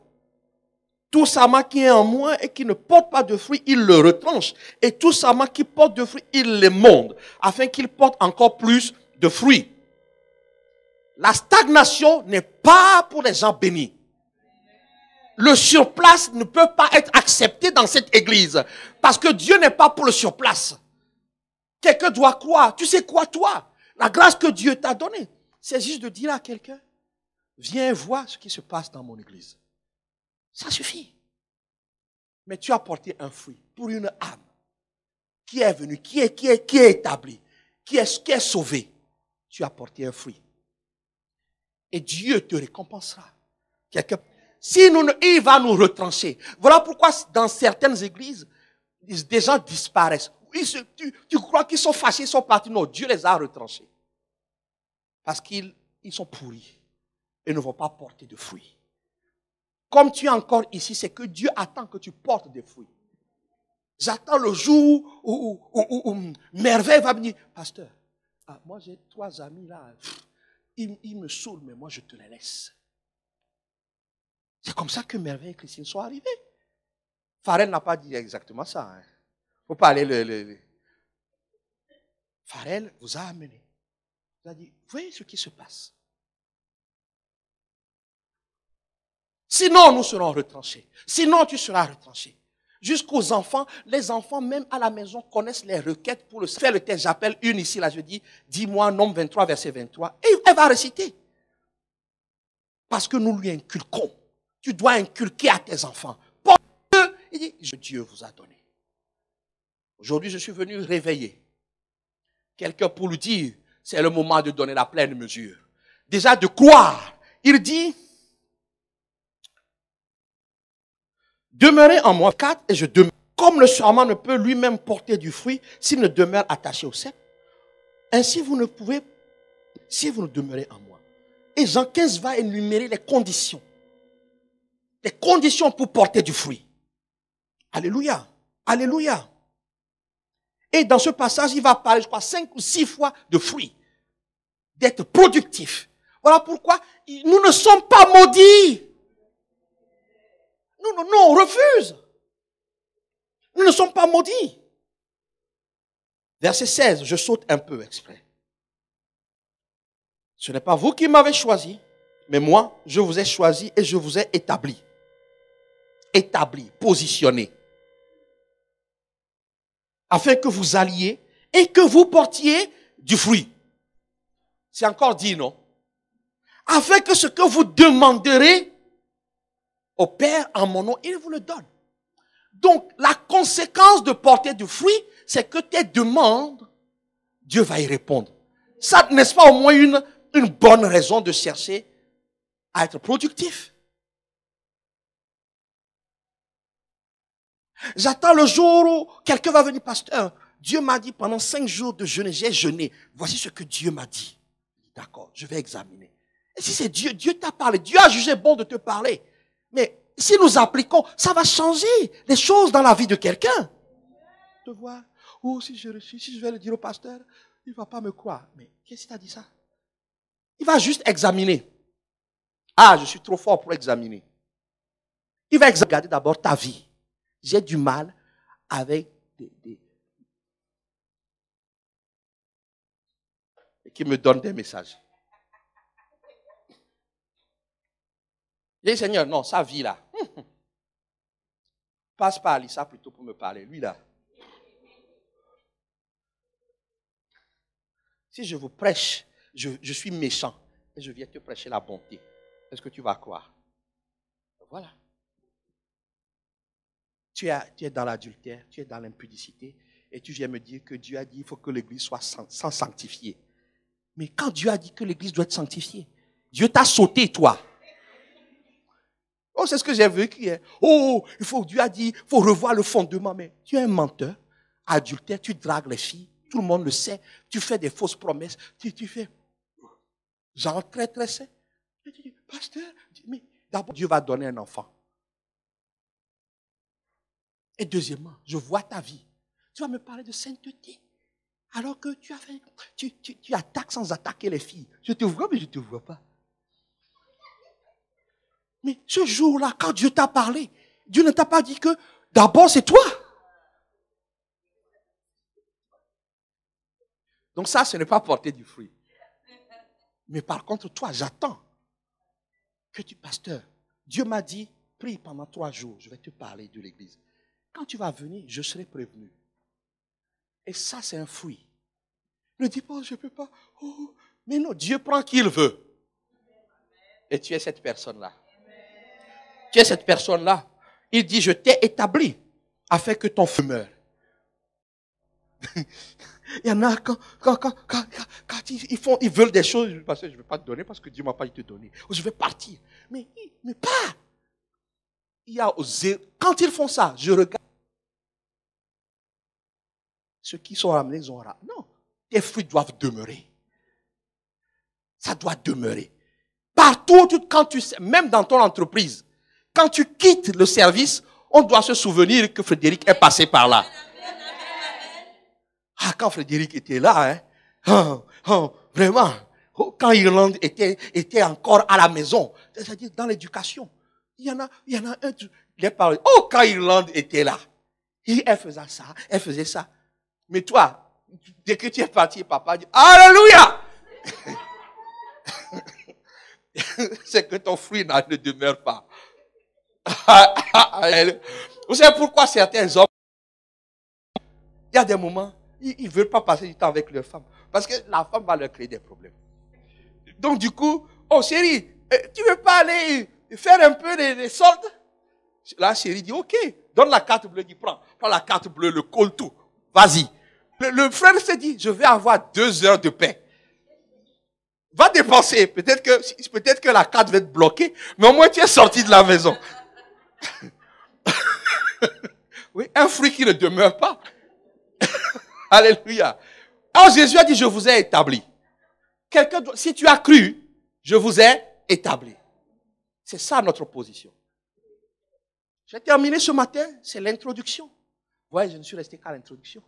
Tout sarment qui est en moi et qui ne porte pas de fruits, il le retranche. Et tout sarment qui porte de fruits, il les monte, afin qu'il porte encore plus de fruits. La stagnation n'est pas pour les gens bénis. Le surplace ne peut pas être accepté dans cette église. Parce que Dieu n'est pas pour le surplace. Quelqu'un doit croire. Tu sais quoi, toi? La grâce que Dieu t'a donnée, c'est juste de dire à quelqu'un, viens voir ce qui se passe dans mon église. Ça suffit. Mais tu as porté un fruit pour une âme qui est venue, qui est établie, qui est sauvée. Tu as porté un fruit. Et Dieu te récompensera. Sinon, il va nous retrancher. Voilà pourquoi dans certaines églises, des gens disparaissent. Tu crois qu'ils sont fâchés, ils sont partis. Non, Dieu les a retranchés. Parce qu'ils sont pourris et ne vont pas porter de fruits. Comme tu es encore ici, c'est que Dieu attend que tu portes des fruits. J'attends le jour où Merveille va me dire, pasteur, moi j'ai 3 amis là, ils me saoulent, mais moi je te les laisse. C'est comme ça que Merveille et Christine sont arrivées. Farel n'a pas dit exactement ça. Il ne faut pas aller Farel vous a amené. Il a dit, voyez ce qui se passe. Sinon, nous serons retranchés. Sinon, tu seras retranché. Jusqu'aux enfants, les enfants, même à la maison, connaissent les requêtes pour faire le test. J'appelle une ici, là, je dis, dis-moi, Nombre 23, verset 23. Et elle va réciter. Parce que nous lui inculquons. Tu dois inculquer à tes enfants. Pour Dieu, il dit, Dieu vous a donné. Aujourd'hui, je suis venu réveiller quelqu'un pour lui dire, c'est le moment de donner la pleine mesure. Déjà de croire. Il dit, demeurez en moi 4 et je demeure. Comme le sarment ne peut lui-même porter du fruit s'il ne demeure attaché au cep, ainsi vous ne pouvez, si vous ne demeurez en moi. Et Jean 15 va énumérer les conditions. Les conditions pour porter du fruit. Alléluia. Alléluia. Et dans ce passage, il va parler, je crois, 5 ou 6 fois de fruits. D'être productif. Voilà pourquoi nous ne sommes pas maudits. Non, on refuse. Nous ne sommes pas maudits. Verset 16, je saute un peu exprès. Ce n'est pas vous qui m'avez choisi, mais moi, je vous ai choisi et je vous ai établi. Établi, positionné. Afin que vous alliez et que vous portiez du fruit. C'est encore dit, non? Afin que ce que vous demanderez au Père en mon nom, il vous le donne. Donc, la conséquence de porter du fruit, c'est que tes demandes, Dieu va y répondre. Ça, n'est-ce pas au moins une bonne raison de chercher à être productif? J'attends le jour où quelqu'un va venir, pasteur. Dieu m'a dit pendant 5 jours de jeûne, j'ai jeûné. Voici ce que Dieu m'a dit. D'accord, je vais examiner. Et si c'est Dieu, Dieu t'a parlé. Dieu a jugé bon de te parler. Mais si nous appliquons, ça va changer les choses dans la vie de quelqu'un. De voir, si je vais le dire au pasteur, il ne va pas me croire. Mais qu'est-ce qu'il t'a dit ça? Il va juste examiner. Je suis trop fort pour examiner. Il va regarder d'abord ta vie. J'ai du mal avec qui me donnent des messages. Je dis, Seigneur, non, sa vie là. Passe par Alissa plutôt pour me parler. Lui là. Si je vous prêche, je suis méchant et je viens te prêcher la bonté. Est-ce que tu vas croire? Voilà. Tu es dans l'adultère, tu es dans l'impudicité et tu viens me dire que Dieu a dit qu'il faut que l'église soit sans sanctifiée. Mais quand Dieu a dit que l'église doit être sanctifiée, Dieu t'a sauté, toi. Oh, c'est ce que j'ai vécu. Hein. Oh, Dieu a dit, il faut revoir le fondement. Mais tu es un menteur, adultère, tu dragues les filles, tout le monde le sait, tu fais des fausses promesses, tu fais, genre très, très sain. Tu dis, pasteur, mais d'abord, Dieu va donner un enfant. Et deuxièmement, je vois ta vie. Tu vas me parler de sainteté. Alors que tu as fait, tu attaques sans attaquer les filles. Je te vois, mais je ne te vois pas. Mais ce jour-là, quand Dieu t'a parlé, Dieu ne t'a pas dit que d'abord c'est toi. Donc ça, ce n'est pas porter du fruit. Mais par contre, toi, j'attends que tu, pasteur, Dieu m'a dit, prie pendant 3 jours, je vais te parler de l'église. Quand tu vas venir, je serai prévenu. Et ça, c'est un fruit. Ne dis pas, je ne peux pas. Oh, mais non, Dieu prend qui il veut. Et tu es cette personne-là. Tu es cette personne-là. Il dit, je t'ai établi afin que ton feu meure. Il y en a quand ils veulent des choses, parce que je ne vais pas te donner parce que Dieu ne m'a pas dit de te donner. Ou je vais partir. Mais pas. Il y a osé. Quand ils font ça, je regarde. Ceux qui sont ramenés, ils ont ramené. Non. Tes fruits doivent demeurer. Ça doit demeurer. Partout, quand tu sais, même dans ton entreprise, quand tu quittes le service, on doit se souvenir que Frédéric est passé par là. Ah, quand Frédéric était là, vraiment, quand Irlande était encore à la maison, c'est-à-dire dans l'éducation, il y en a un, il est parlé, oh, quand Irlande était là, elle faisait ça, elle faisait ça. Mais toi, dès que tu es parti, papa dit, Alléluia! C'est que ton fruit ne demeure pas. Vous savez pourquoi certains hommes, il y a des moments, ils ne veulent pas passer du temps avec leur femme. Parce que la femme va leur créer des problèmes. Donc du coup, oh chérie, tu ne veux pas aller faire un peu des soldes? La chérie dit, ok, donne la carte bleue, dit, prends la carte bleue, le colle tout, vas-y. Le frère se dit, je vais avoir 2 heures de paix. Va dépenser, peut-être que la carte va être bloquée, mais au moins tu es sorti de la maison. Oui, un fruit qui ne demeure pas. Alléluia. Alors Jésus a dit, je vous ai établi. Si tu as cru, je vous ai établi. C'est ça notre position. J'ai terminé ce matin, c'est l'introduction. Vous voyez, je ne suis resté qu'à l'introduction.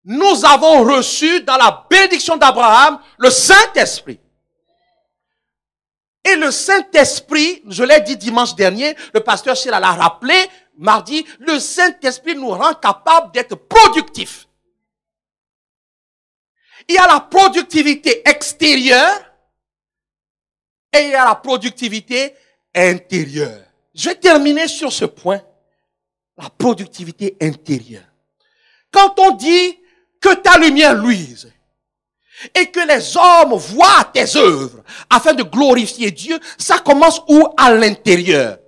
Nous avons reçu dans la bénédiction d'Abraham le Saint-Esprit. Et le Saint-Esprit, je l'ai dit dimanche dernier, le pasteur Sheila l'a rappelé, mardi, le Saint-Esprit nous rend capables d'être productifs. Il y a la productivité extérieure et il y a la productivité intérieure. Je vais terminer sur ce point, la productivité intérieure. Quand on dit que ta lumière luise et que les hommes voient tes œuvres afin de glorifier Dieu, ça commence où? À l'intérieur.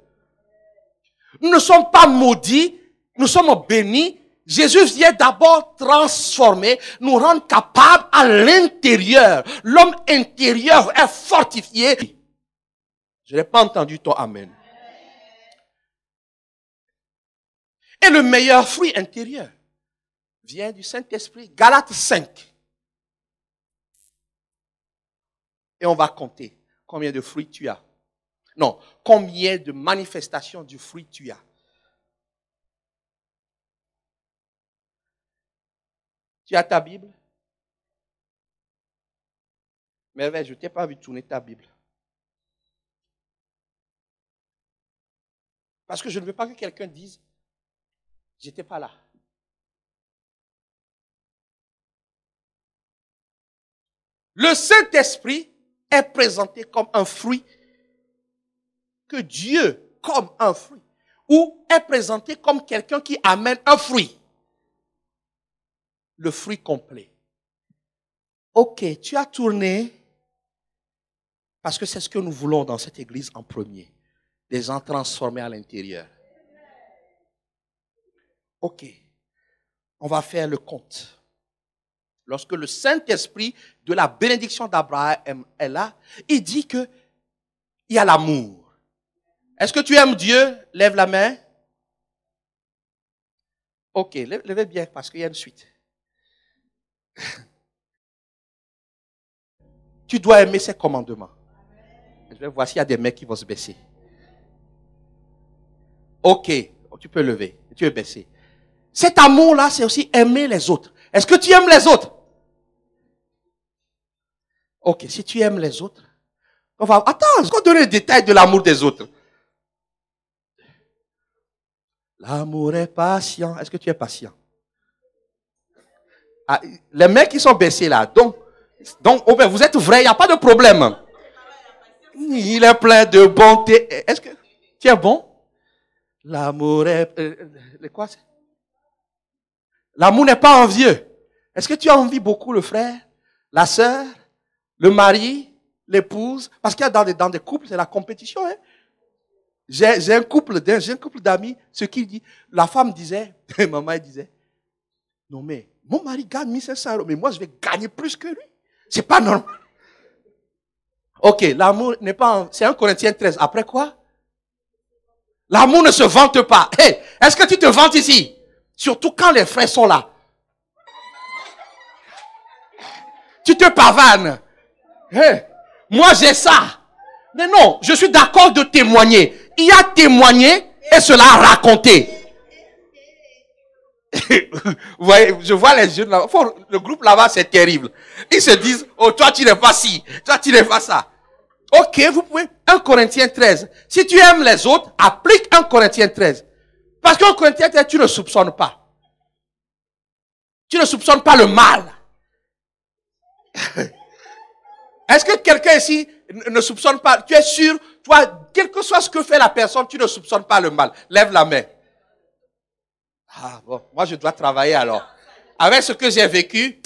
Nous ne sommes pas maudits, nous sommes bénis. Jésus vient d'abord transformer, nous rendre capables à l'intérieur. L'homme intérieur est fortifié. Je n'ai pas entendu ton amen. Et le meilleur fruit intérieur vient du Saint-Esprit. Galates 5. Et on va compter combien de fruits tu as. Non, combien de manifestations du fruit tu as. Tu as ta Bible? Merveille, je ne t'ai pas vu tourner ta Bible. Parce que je ne veux pas que quelqu'un dise, j'étais pas là. Le Saint-Esprit est présenté comme un fruit que Dieu, comme un fruit, ou est présenté comme quelqu'un qui amène un fruit. Le fruit complet. Ok, tu as tourné, parce que c'est ce que nous voulons dans cette église en premier. Des gens transformés à l'intérieur. Ok, on va faire le compte. Lorsque le Saint-Esprit de la bénédiction d'Abraham est là, il dit que il y a l'amour. Est-ce que tu aimes Dieu? Lève la main. Ok, levez bien parce qu'il y a une suite. Tu dois aimer ses commandements. Je vais voir s'il y a des mecs qui vont se baisser. Ok, tu peux lever, tu peux baisser. Cet amour-là, c'est aussi aimer les autres. Est-ce que tu aimes les autres? Ok, si tu aimes les autres, on va... Attends, je vais donner les détails de l'amour des autres. L'amour est patient. Est-ce que tu es patient? Ah, les mecs qui sont baissés là, donc oh ben, vous êtes vrai, il n'y a pas de problème. Il est plein de bonté. Est-ce que tu es bon? L'amour est... quoi c'est? L'amour n'est pas envieux. Est-ce que tu envies beaucoup le frère, la sœur, le mari, l'épouse? Parce qu'il y a dans des couples, c'est la compétition. Hein? J'ai un couple d'amis, ce qu'il dit, la femme disait, maman elle disait, non mais, mon mari gagne 1500 €, mais moi je vais gagner plus que lui. C'est pas normal. Ok, l'amour n'est pas, c'est 1 Corinthiens 13. Après quoi? L'amour ne se vante pas. Hey, est-ce que tu te vantes ici? Surtout quand les frères sont là. Tu te pavanes. Hey, moi j'ai ça. Mais non, je suis d'accord de témoigner. Il y a témoigné et cela a raconté. Vous voyez, je vois les jeunes là. Le groupe là-bas, c'est terrible. Ils se disent, oh, toi tu n'es pas ci, toi tu n'es pas ça. Ok, vous pouvez. 1 Corinthiens 13. Si tu aimes les autres, applique 1 Corinthiens 13. Parce qu'en Corinthiens 13, tu ne soupçonnes pas. Tu ne soupçonnes pas le mal. Est-ce que quelqu'un ici ne soupçonne pas? Tu es sûr, toi, quel que soit ce que fait la personne, tu ne soupçonnes pas le mal. Lève la main. Ah bon, moi je dois travailler alors. Avec ce que j'ai vécu,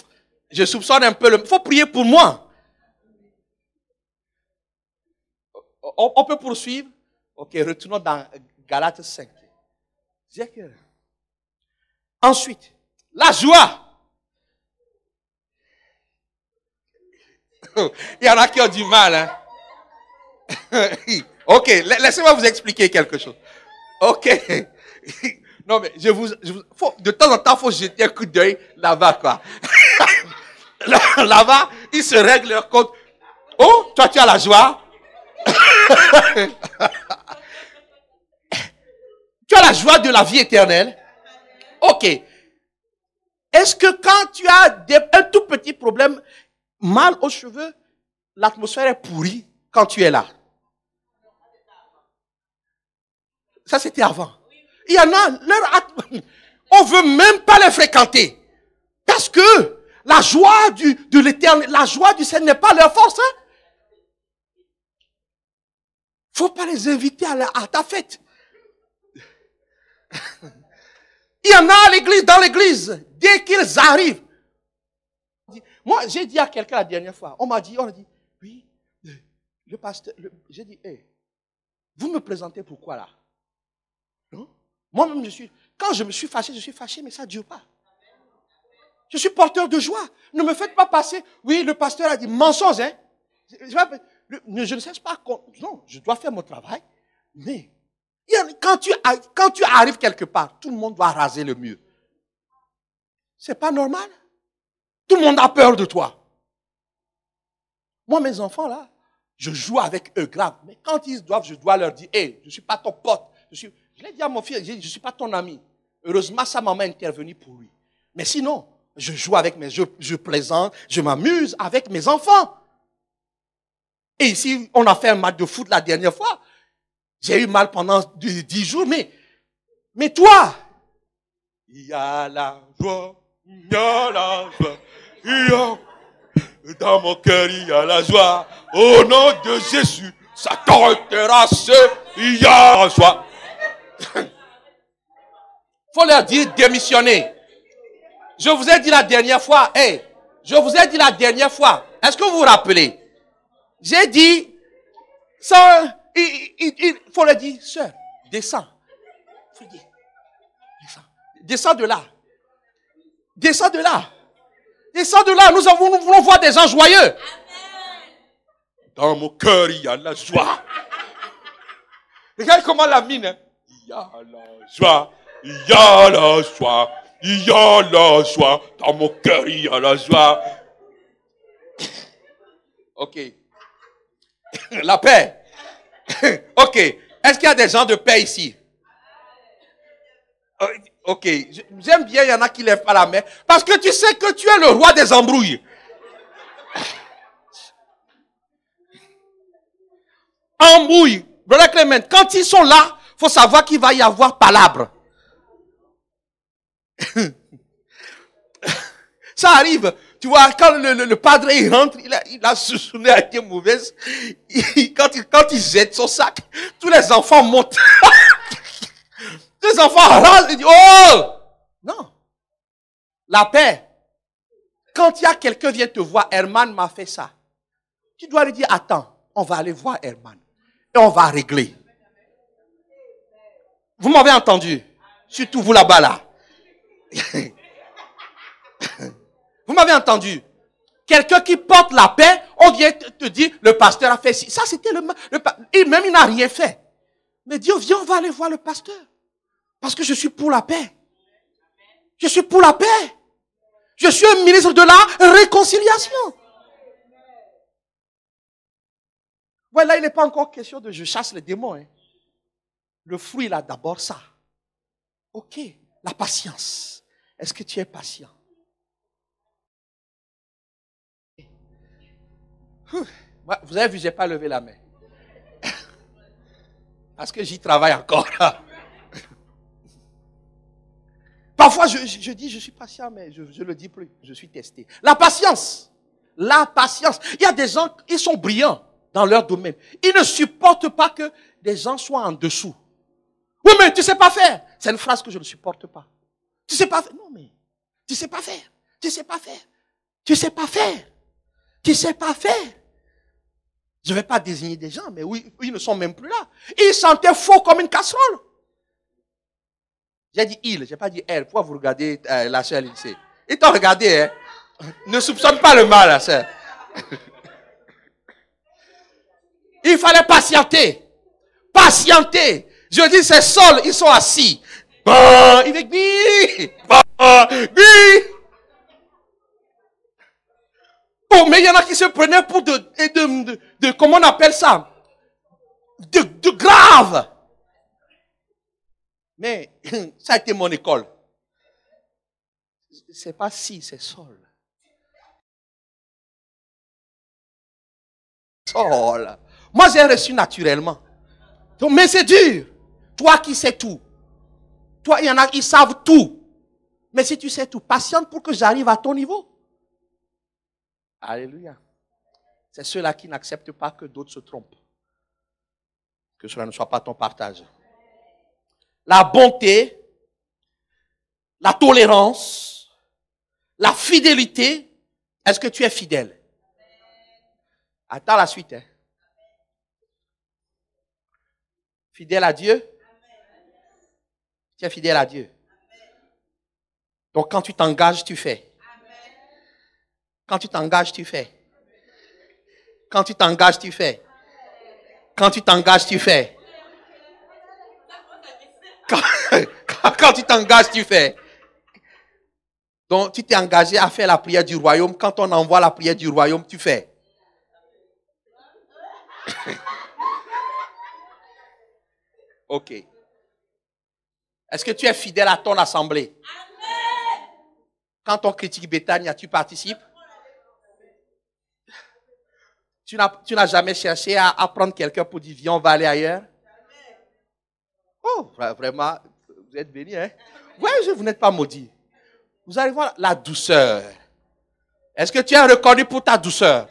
je soupçonne un peu le... Il faut prier pour moi. On peut poursuivre? Ok, retournons dans Galates 5. Ensuite, la joie. Il y en a qui ont du mal. Hein? Ok, laissez-moi vous expliquer quelque chose. Ok. Non, mais de temps en temps, il faut jeter un coup d'œil là-bas, quoi. Là-bas, ils se règlent leur compte. Oh, toi, tu as la joie. Tu as la joie de la vie éternelle. Ok. Est-ce que quand tu as un tout petit problème, mal aux cheveux, l'atmosphère est pourrie quand tu es là? Ça, c'était avant. Il y en a, on ne veut même pas les fréquenter. Parce que la joie de l'éternel, la joie du Seigneur n'est pas leur force. Hein? Faut pas les inviter à ta fête. Il y en a à l'église, dans l'église, dès qu'ils arrivent. Moi, j'ai dit à quelqu'un la dernière fois, on a dit, oui, le pasteur, j'ai dit, hey, vous me présentez pourquoi là? Non? Moi-même, quand je me suis fâché, mais ça ne dure pas. Je suis porteur de joie. Ne me faites pas passer. Oui, le pasteur a dit mensonge, hein. Je ne cesse pas. Non, je dois faire mon travail. Mais quand tu arrives quelque part, tout le monde doit raser le mur. C'est pas normal. Tout le monde a peur de toi. Moi, mes enfants, là, je joue avec eux grave. Mais quand ils doivent, je dois leur dire, hey, je ne suis pas ton pote. Je l'ai dit à mon fils, je ne suis pas ton ami. Heureusement, sa maman est intervenue pour lui. Mais sinon, je joue avec je plaisante, je m'amuse avec mes enfants. Et ici, on a fait un match de foot la dernière fois. J'ai eu mal pendant 10 jours, mais toi, il y a la joie, il y a la joie, il y a, dans mon cœur, il y a la joie. Au nom de Jésus, Satan est terrassé, il y a la joie. Faut leur dire démissionner. Je vous ai dit la dernière fois, je vous ai dit la dernière fois, est-ce que vous vous rappelez? J'ai dit, ça, il faut leur dire, sœur, descends. Faut dire, descends. Descends de là. Descends de là. Descends de là. Nous voulons voir des gens joyeux. Dans mon cœur, il y a la joie. Regarde comment la mine. Hein? Il y a la joie. Il y a la joie. Il y a la joie. Dans mon cœur, il y a la joie. Ok. La paix. Ok. Est-ce qu'il y a des gens de paix ici? Ok. J'aime bien, il y en a qui ne lèvent pas la main. Parce que tu sais que tu es le roi des embrouilles. Embrouille. Brother Clement, quand ils sont là, il faut savoir qu'il va y avoir palabre. Ça arrive. Tu vois, quand le padre il rentre, il a soupçonné a été mauvaise. Quand il jette son sac, tous les enfants montent. Les enfants râlent et disent, oh! Non. La paix. Quand il y a quelqu'un qui vient te voir, Herman m'a fait ça. Tu dois lui dire, attends, on va aller voir Herman. Et on va régler. Vous m'avez entendu? Surtout vous là-bas là. Vous m'avez entendu? Quelqu'un qui porte la paix, on vient te dire, le pasteur a fait ci. Ça, c'était même il n'a rien fait. Mais Dieu, viens, on va aller voir le pasteur. Parce que je suis pour la paix. Je suis pour la paix. Je suis un ministre de la réconciliation. Ouais, là, il n'est pas encore question de je chasse les démons. Hein. Le fruit, là, d'abord ça. Ok, la patience. Est-ce que tu es patient? Vous avez vu, je n'ai pas levé la main. Parce que j'y travaille encore. Parfois, je dis, je suis patient, mais je ne le dis plus. Je suis testé. La patience. La patience. Il y a des gens, ils sont brillants dans leur domaine. Ils ne supportent pas que des gens soient en dessous. Oui, mais tu ne sais pas faire. C'est une phrase que je ne supporte pas. Tu ne sais pas faire. Non, mais tu ne sais pas faire. Tu ne sais pas faire. Tu ne sais pas faire. Tu ne sais pas faire. Je ne vais pas désigner des gens, mais oui, ils ne sont même plus là. Ils sentaient faux comme une casserole. J'ai dit il, je n'ai pas dit elle. Pourquoi vous regardez la sœur lycée? Ils t'ont regardé, hein? Ne soupçonne pas le mal, la sœur. Il fallait patienter. Patienter. Je dis, c'est sol, ils sont assis. Bah, il dit, oh, mais il y en a qui se prenaient pour de comment on appelle ça? De grave. Mais ça a été mon école. C'est pas si, c'est sol. Sol. Moi, j'ai reçu naturellement. Donc, mais c'est dur. Toi qui sais tout. Toi, il y en a qui savent tout. Mais si tu sais tout, patiente pour que j'arrive à ton niveau. Alléluia. C'est ceux-là qui n'acceptent pas que d'autres se trompent. Que cela ne soit pas ton partage. La bonté, la tolérance, la fidélité. Est-ce que tu es fidèle? Attends la suite. Hein. Fidèle à Dieu? Tu es fidèle à Dieu. Donc quand tu t'engages, tu fais. Quand tu t'engages, tu fais. Quand tu t'engages, tu fais. Quand tu t'engages, tu fais. Quand tu t'engages, tu fais. Donc, tu t'es engagé à faire la prière du royaume. Quand on envoie la prière du royaume, tu fais. Ok. Est-ce que tu es fidèle à ton assemblée? Quand on critique Bethania, tu participes? Tu n'as jamais cherché à prendre quelqu'un pour dire, viens, on va aller ailleurs? Oh, vraiment, vous êtes bénis, hein? Oui, vous n'êtes pas maudits. Vous allez voir la douceur. Est-ce que tu es reconnu pour ta douceur?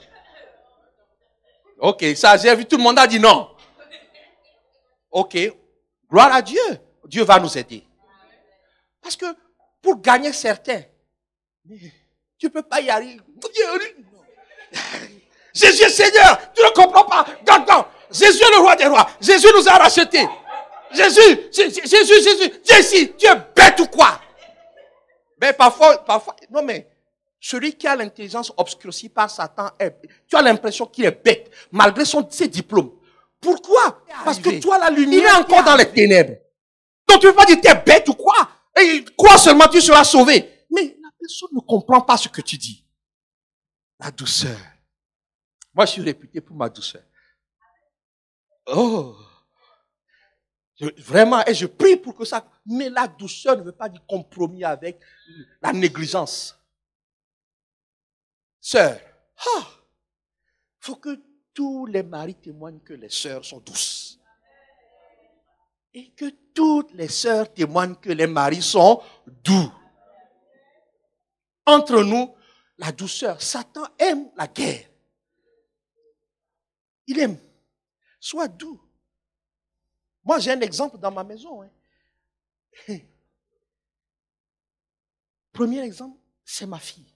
Ok, ça, j'ai vu, tout le monde a dit non. Ok, gloire à Dieu. Dieu va nous aider. Parce que pour gagner certains, tu ne peux pas y arriver. Jésus est Seigneur, tu ne comprends pas. Non. Jésus est le roi des rois. Jésus nous a rachetés. Jésus, tu es ici, tu es bête ou quoi? Mais parfois, non mais, celui qui a l'intelligence obscurcie par Satan, tu as l'impression qu'il est bête, malgré ses diplômes. Pourquoi? Parce que toi, la lumière, il est encore dans les ténèbres. Donc tu ne peux pas dire tu es bête ou quoi? Et quoi seulement tu seras sauvé? Mais la personne ne comprend pas ce que tu dis. La douceur. Moi, je suis réputé pour ma douceur. Oh! Vraiment, et je prie pour que ça... Mais la douceur ne veut pas dire compromis avec la négligence. Sœur, il faut que tous les maris témoignent que les sœurs sont douces. Et que toutes les sœurs témoignent que les maris sont doux. Entre nous, la douceur. Satan aime la guerre. Il aime. Sois doux. Moi, j'ai un exemple dans ma maison. Premier exemple, c'est ma fille.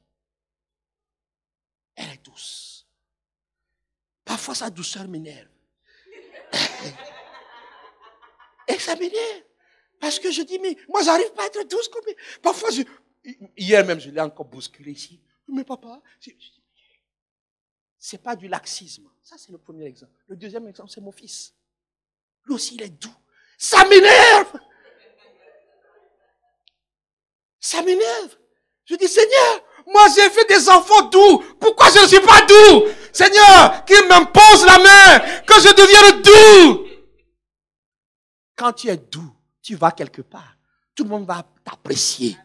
Elle est douce. Parfois, sa douceur m'énerve. Et ça m'énerve. Parce que je dis, mais moi, j'arrive pas à être douce comme... Parfois, hier même, je l'ai encore bousculé ici. Mais papa, c'est pas du laxisme. Ça, c'est le premier exemple. Le deuxième exemple, c'est mon fils. Lui aussi, il est doux. Ça m'énerve. Ça m'énerve. Je dis, Seigneur, moi, j'ai fait des enfants doux. Pourquoi je ne suis pas doux? Seigneur, qu'il m'impose la main, que je devienne doux. Quand tu es doux, tu vas quelque part. Tout le monde va t'apprécier.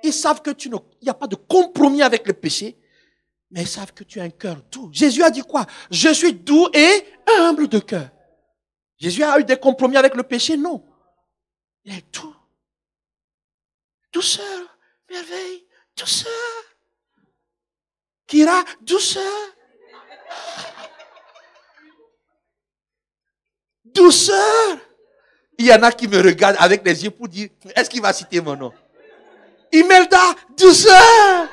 Ils savent que il n'y a pas de compromis avec le péché, mais ils savent que tu as un cœur doux. Jésus a dit quoi? Je suis doux et humble de cœur. Jésus a eu des compromis avec le péché? Non. Il est doux. Douceur, merveille, douceur. Kira, douceur. Douceur. Il y en a qui me regardent avec les yeux pour dire, est-ce qu'il va citer mon nom? Imelda, douceur.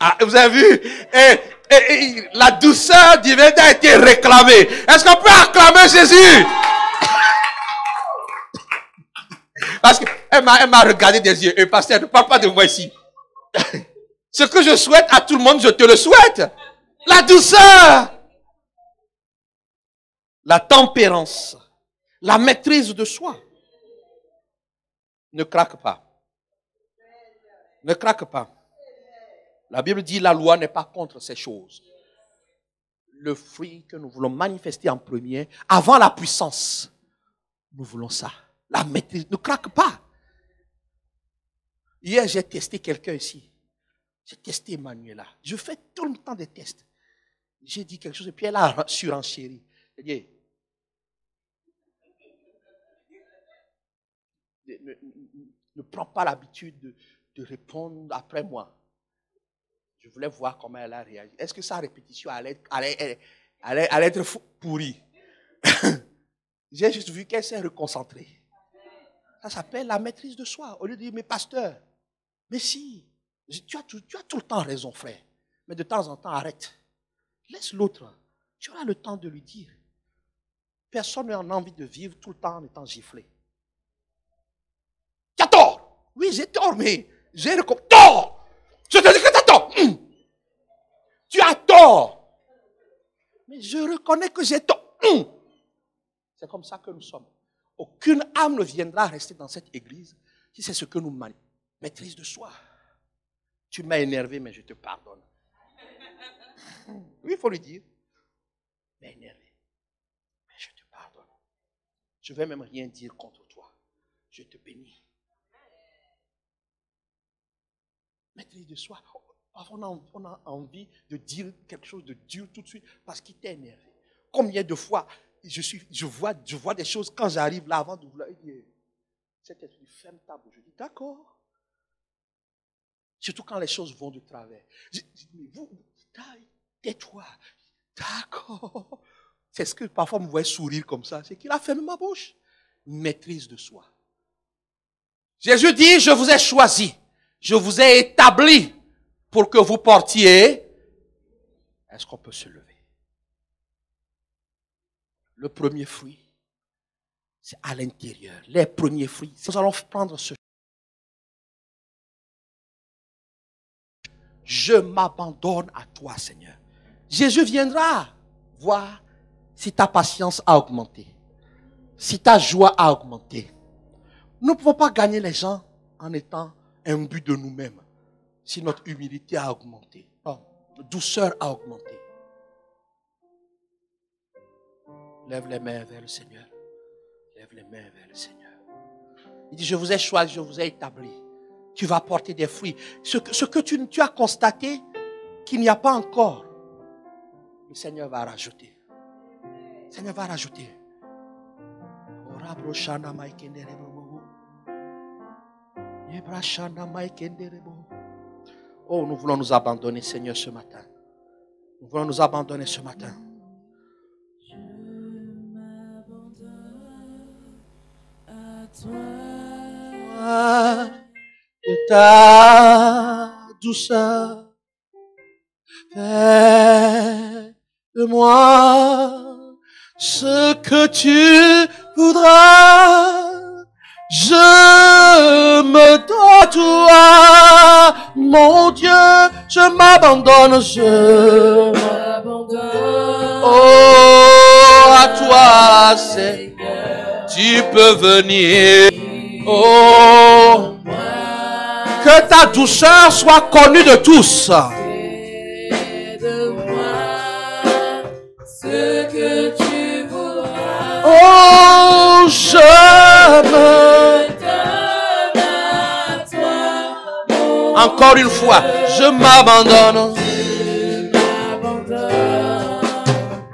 Ah, vous avez vu? La douceur d'Imelda a été réclamée. Est-ce qu'on peut acclamer Jésus? Parce qu'elle m'a regardé des yeux. Et pasteur, ne parle pas de moi ici. Ce que je souhaite à tout le monde, je te le souhaite. La douceur. La tempérance. La maîtrise de soi. Ne craque pas. Ne craque pas. La Bible dit la loi n'est pas contre ces choses. Le fruit que nous voulons manifester en premier, avant la puissance, nous voulons ça. La maîtrise. Ne craque pas. Hier, j'ai testé quelqu'un ici. J'ai testé Emmanuela. Je fais tout le temps des tests. J'ai dit quelque chose et puis elle a surenchéri. J'ai dit, ne prends pas l'habitude de répondre après moi. Je voulais voir comment elle a réagi. Est-ce que sa répétition allait être pourrie? J'ai juste vu qu'elle s'est reconcentrée. Ça s'appelle la maîtrise de soi. Au lieu de dire, mais pasteur, mais si, tu as tout le temps raison, frère. Mais de temps en temps, arrête. Laisse l'autre. Tu auras le temps de lui dire. Personne n'a envie de vivre tout le temps en étant giflé. Tu as tort. Oui, j'ai tort, mais j'ai tort. Je te dis que tu as tort. Tu as tort. Mais je reconnais que j'ai tort. C'est comme ça que nous sommes. Aucune âme ne viendra rester dans cette église si c'est ce que nous manions. Maîtrise de soi. Tu m'as énervé, mais je te pardonne. Oui, il faut lui dire. Tu m'as énervé, mais je te pardonne. Je ne vais même rien dire contre toi. Je te bénis. Maîtrise de soi. On a envie de dire quelque chose de dur tout de suite parce qu'il t'a énervé. Combien de fois je vois des choses quand j'arrive là avant de vouloir dire, cet esprit, ferme ta bouche. Je dis, d'accord. Surtout quand les choses vont de travers. Je dis, mais vous, tais-toi. D'accord. C'est ce que parfois me voyez sourire comme ça. C'est qu'il a fermé ma bouche. Maîtrise de soi. Jésus dit, je vous ai choisi. Je vous ai établi pour que vous portiez. Est-ce qu'on peut se lever? Le premier fruit, c'est à l'intérieur. Les premiers fruits. Nous allons prendre ce. Je m'abandonne à toi, Seigneur. Jésus viendra voir si ta patience a augmenté, si ta joie a augmenté. Nous ne pouvons pas gagner les gens en étant imbus de nous-mêmes, si notre humilité a augmenté, notre douceur a augmenté. Lève les mains vers le Seigneur. Lève les mains vers le Seigneur. Il dit, je vous ai choisi, je vous ai établi. Tu vas porter des fruits. Ce que tu as constaté qu'il n'y a pas encore, le Seigneur va rajouter. Le Seigneur va rajouter. Oh, nous voulons nous abandonner, Seigneur, ce matin. Nous voulons nous abandonner ce matin. Je m'abandonne à toi. De ta douceur, fais de moi ce que tu voudras. Je me donne à toi, mon Dieu, je m'abandonne, je m'abandonne. Oh, à toi, Seigneur, tu peux venir. Oh, que ta douceur soit connue de tous. Fais de moi ce que tu voudras. Oh, je me donne à toi, mon encore une fois, je m'abandonne. Je m'abandonne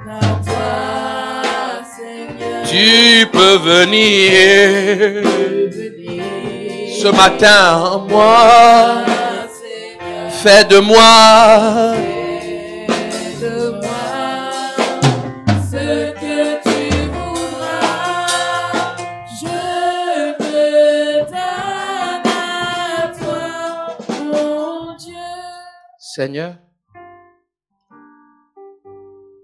à toi, Seigneur. Tu peux venir ce matin, moi. Fais de moi ce que tu voudras. Je me donne à toi, mon Dieu. Seigneur,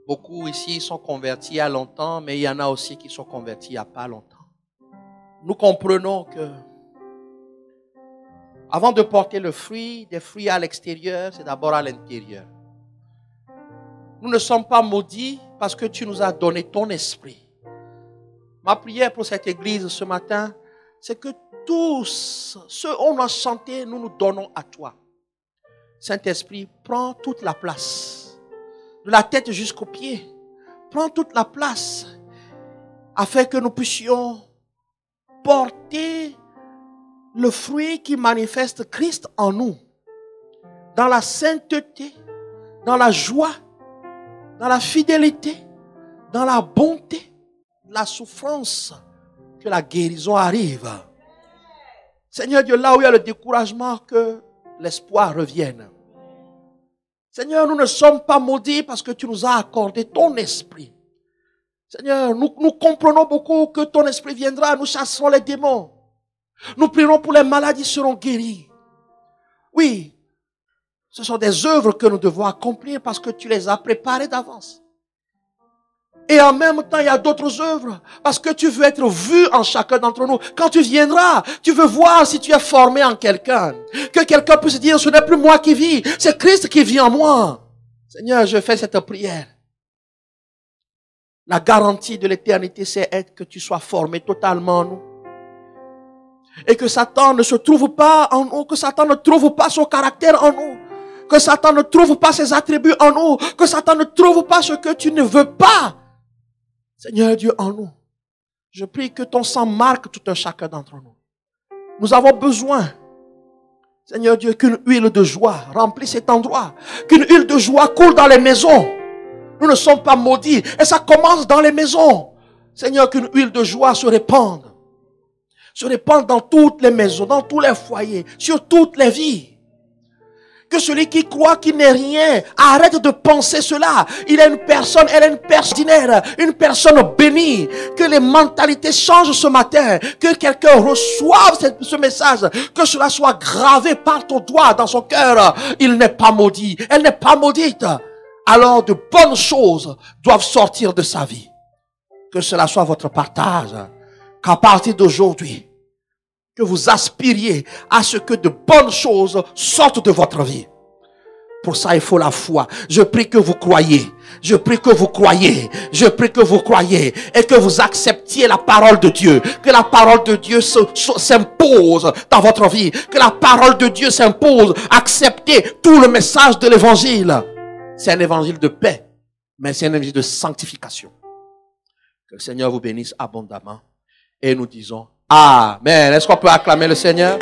beaucoup ici sont convertis il y a longtemps, mais il y en a aussi qui sont convertis il n'y a pas longtemps. Nous comprenons que avant de porter le fruit, des fruits à l'extérieur, c'est d'abord à l'intérieur. Nous ne sommes pas maudits parce que tu nous as donné ton esprit. Ma prière pour cette église ce matin, c'est que tous ceux qu'on a chanté, nous nous donnons à toi. Saint-Esprit, prends toute la place, de la tête jusqu'aux pieds. Prends toute la place afin que nous puissions porter le fruit qui manifeste Christ en nous, dans la sainteté, dans la joie, dans la fidélité, dans la bonté, la souffrance, que la guérison arrive. Seigneur Dieu, là où il y a le découragement, que l'espoir revienne. Seigneur, nous ne sommes pas maudits parce que tu nous as accordé ton esprit. Seigneur, nous comprenons beaucoup que ton esprit viendra, nous chasserons les démons. Nous prierons pour les maladies seront guéris. Oui, ce sont des œuvres que nous devons accomplir parce que tu les as préparées d'avance. Et en même temps, il y a d'autres œuvres parce que tu veux être vu en chacun d'entre nous. Quand tu viendras, tu veux voir si tu es formé en quelqu'un. Que quelqu'un puisse dire, ce n'est plus moi qui vis, c'est Christ qui vit en moi. Seigneur, je fais cette prière. La garantie de l'éternité, c'est être que tu sois formé totalement en nous. Et que Satan ne se trouve pas en nous, que Satan ne trouve pas son caractère en nous, que Satan ne trouve pas ses attributs en nous, que Satan ne trouve pas ce que tu ne veux pas, Seigneur Dieu, en nous. Je prie que ton sang marque tout un chacun d'entre nous. Nous avons besoin, Seigneur Dieu, qu'une huile de joie remplisse cet endroit, qu'une huile de joie coule dans les maisons. Nous ne sommes pas maudits et ça commence dans les maisons. Seigneur, qu'une huile de joie se répande dans toutes les maisons, dans tous les foyers, sur toutes les vies. Que celui qui croit qu'il n'est rien, arrête de penser cela. Il est une personne, elle est une personne ordinaire, une personne bénie. Que les mentalités changent ce matin. Que quelqu'un reçoive ce message. Que cela soit gravé par ton doigt dans son cœur. Il n'est pas maudit, elle n'est pas maudite. Alors de bonnes choses doivent sortir de sa vie. Que cela soit votre partage. Qu'à partir d'aujourd'hui, que vous aspiriez à ce que de bonnes choses sortent de votre vie. Pour ça, il faut la foi. Je prie que vous croyez. Je prie que vous croyez. Je prie que vous croyez. Et que vous acceptiez la parole de Dieu. Que la parole de Dieu s'impose dans votre vie. Que la parole de Dieu s'impose. Acceptez tout le message de l'évangile. C'est un évangile de paix. Mais c'est un évangile de sanctification. Que le Seigneur vous bénisse abondamment. Et nous disons Amen. Est-ce qu'on peut acclamer le Seigneur?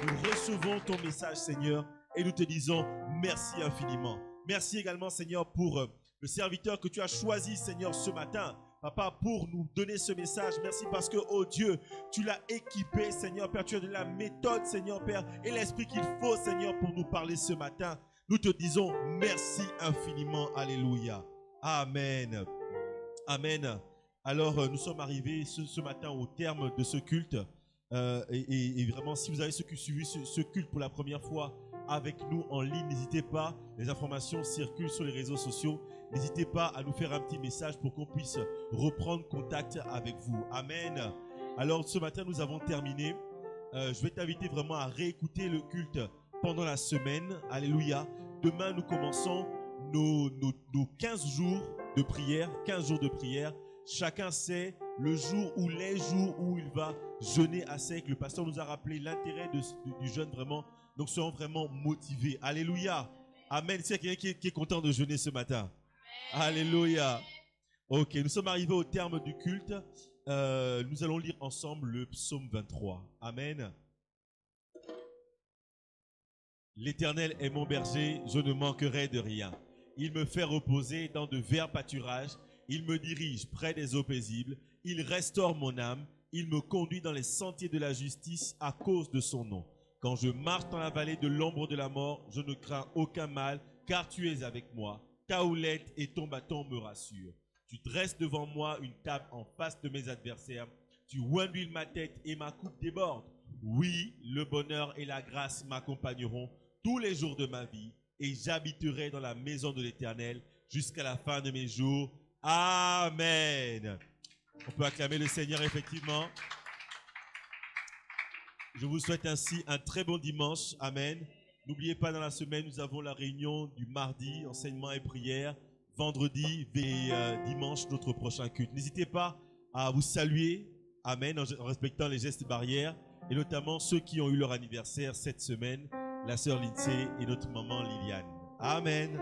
Nous recevons ton message, Seigneur, et nous te disons merci infiniment. Merci également, Seigneur, pour le serviteur que tu as choisi, Seigneur, ce matin. Papa, pour nous donner ce message, merci parce que, oh Dieu, tu l'as équipé, Seigneur, Père, tu as donné la méthode, Seigneur, Père, et l'esprit qu'il faut, Seigneur, pour nous parler ce matin. Nous te disons merci infiniment. Alléluia. Amen. Amen. Alors, nous sommes arrivés ce matin au terme de ce culte. Et vraiment, si vous avez suivi ce culte pour la première fois avec nous en ligne, n'hésitez pas. Les informations circulent sur les réseaux sociaux. N'hésitez pas à nous faire un petit message pour qu'on puisse reprendre contact avec vous. Amen. Alors, ce matin, nous avons terminé. Je vais t'inviter vraiment à réécouter le culte pendant la semaine. Alléluia. Demain, nous commençons nos 15 jours de prière. 15 jours de prière. Chacun sait le jour ou les jours où il va jeûner à sec. Le pasteur nous a rappelé l'intérêt du jeûne vraiment. Donc, soyons vraiment motivés. Alléluia. Amen. C'est quelqu'un qui est content de jeûner ce matin. Amen. Alléluia. Ok, nous sommes arrivés au terme du culte. Nous allons lire ensemble le psaume 23. Amen. L'Éternel est mon berger, je ne manquerai de rien. Il me fait reposer dans de verts pâturages. Il me dirige près des eaux paisibles. Il restaure mon âme. Il me conduit dans les sentiers de la justice à cause de son nom. Quand je marche dans la vallée de l'ombre de la mort, je ne crains aucun mal, car tu es avec moi. Ta houlette et ton bâton me rassurent. Tu dresses devant moi une table en face de mes adversaires. Tu huiles ma tête et ma coupe déborde. Oui, le bonheur et la grâce m'accompagneront tous les jours de ma vie, et j'habiterai dans la maison de l'Éternel jusqu'à la fin de mes jours. Amen. On peut acclamer le Seigneur, effectivement. Je vous souhaite ainsi un très bon dimanche. Amen. N'oubliez pas, dans la semaine, nous avons la réunion du mardi, enseignement et prière. Vendredi et dimanche, notre prochain culte. N'hésitez pas à vous saluer. Amen. En respectant les gestes barrières. Et notamment ceux qui ont eu leur anniversaire cette semaine. La sœur Lindsay et notre maman Liliane. Amen.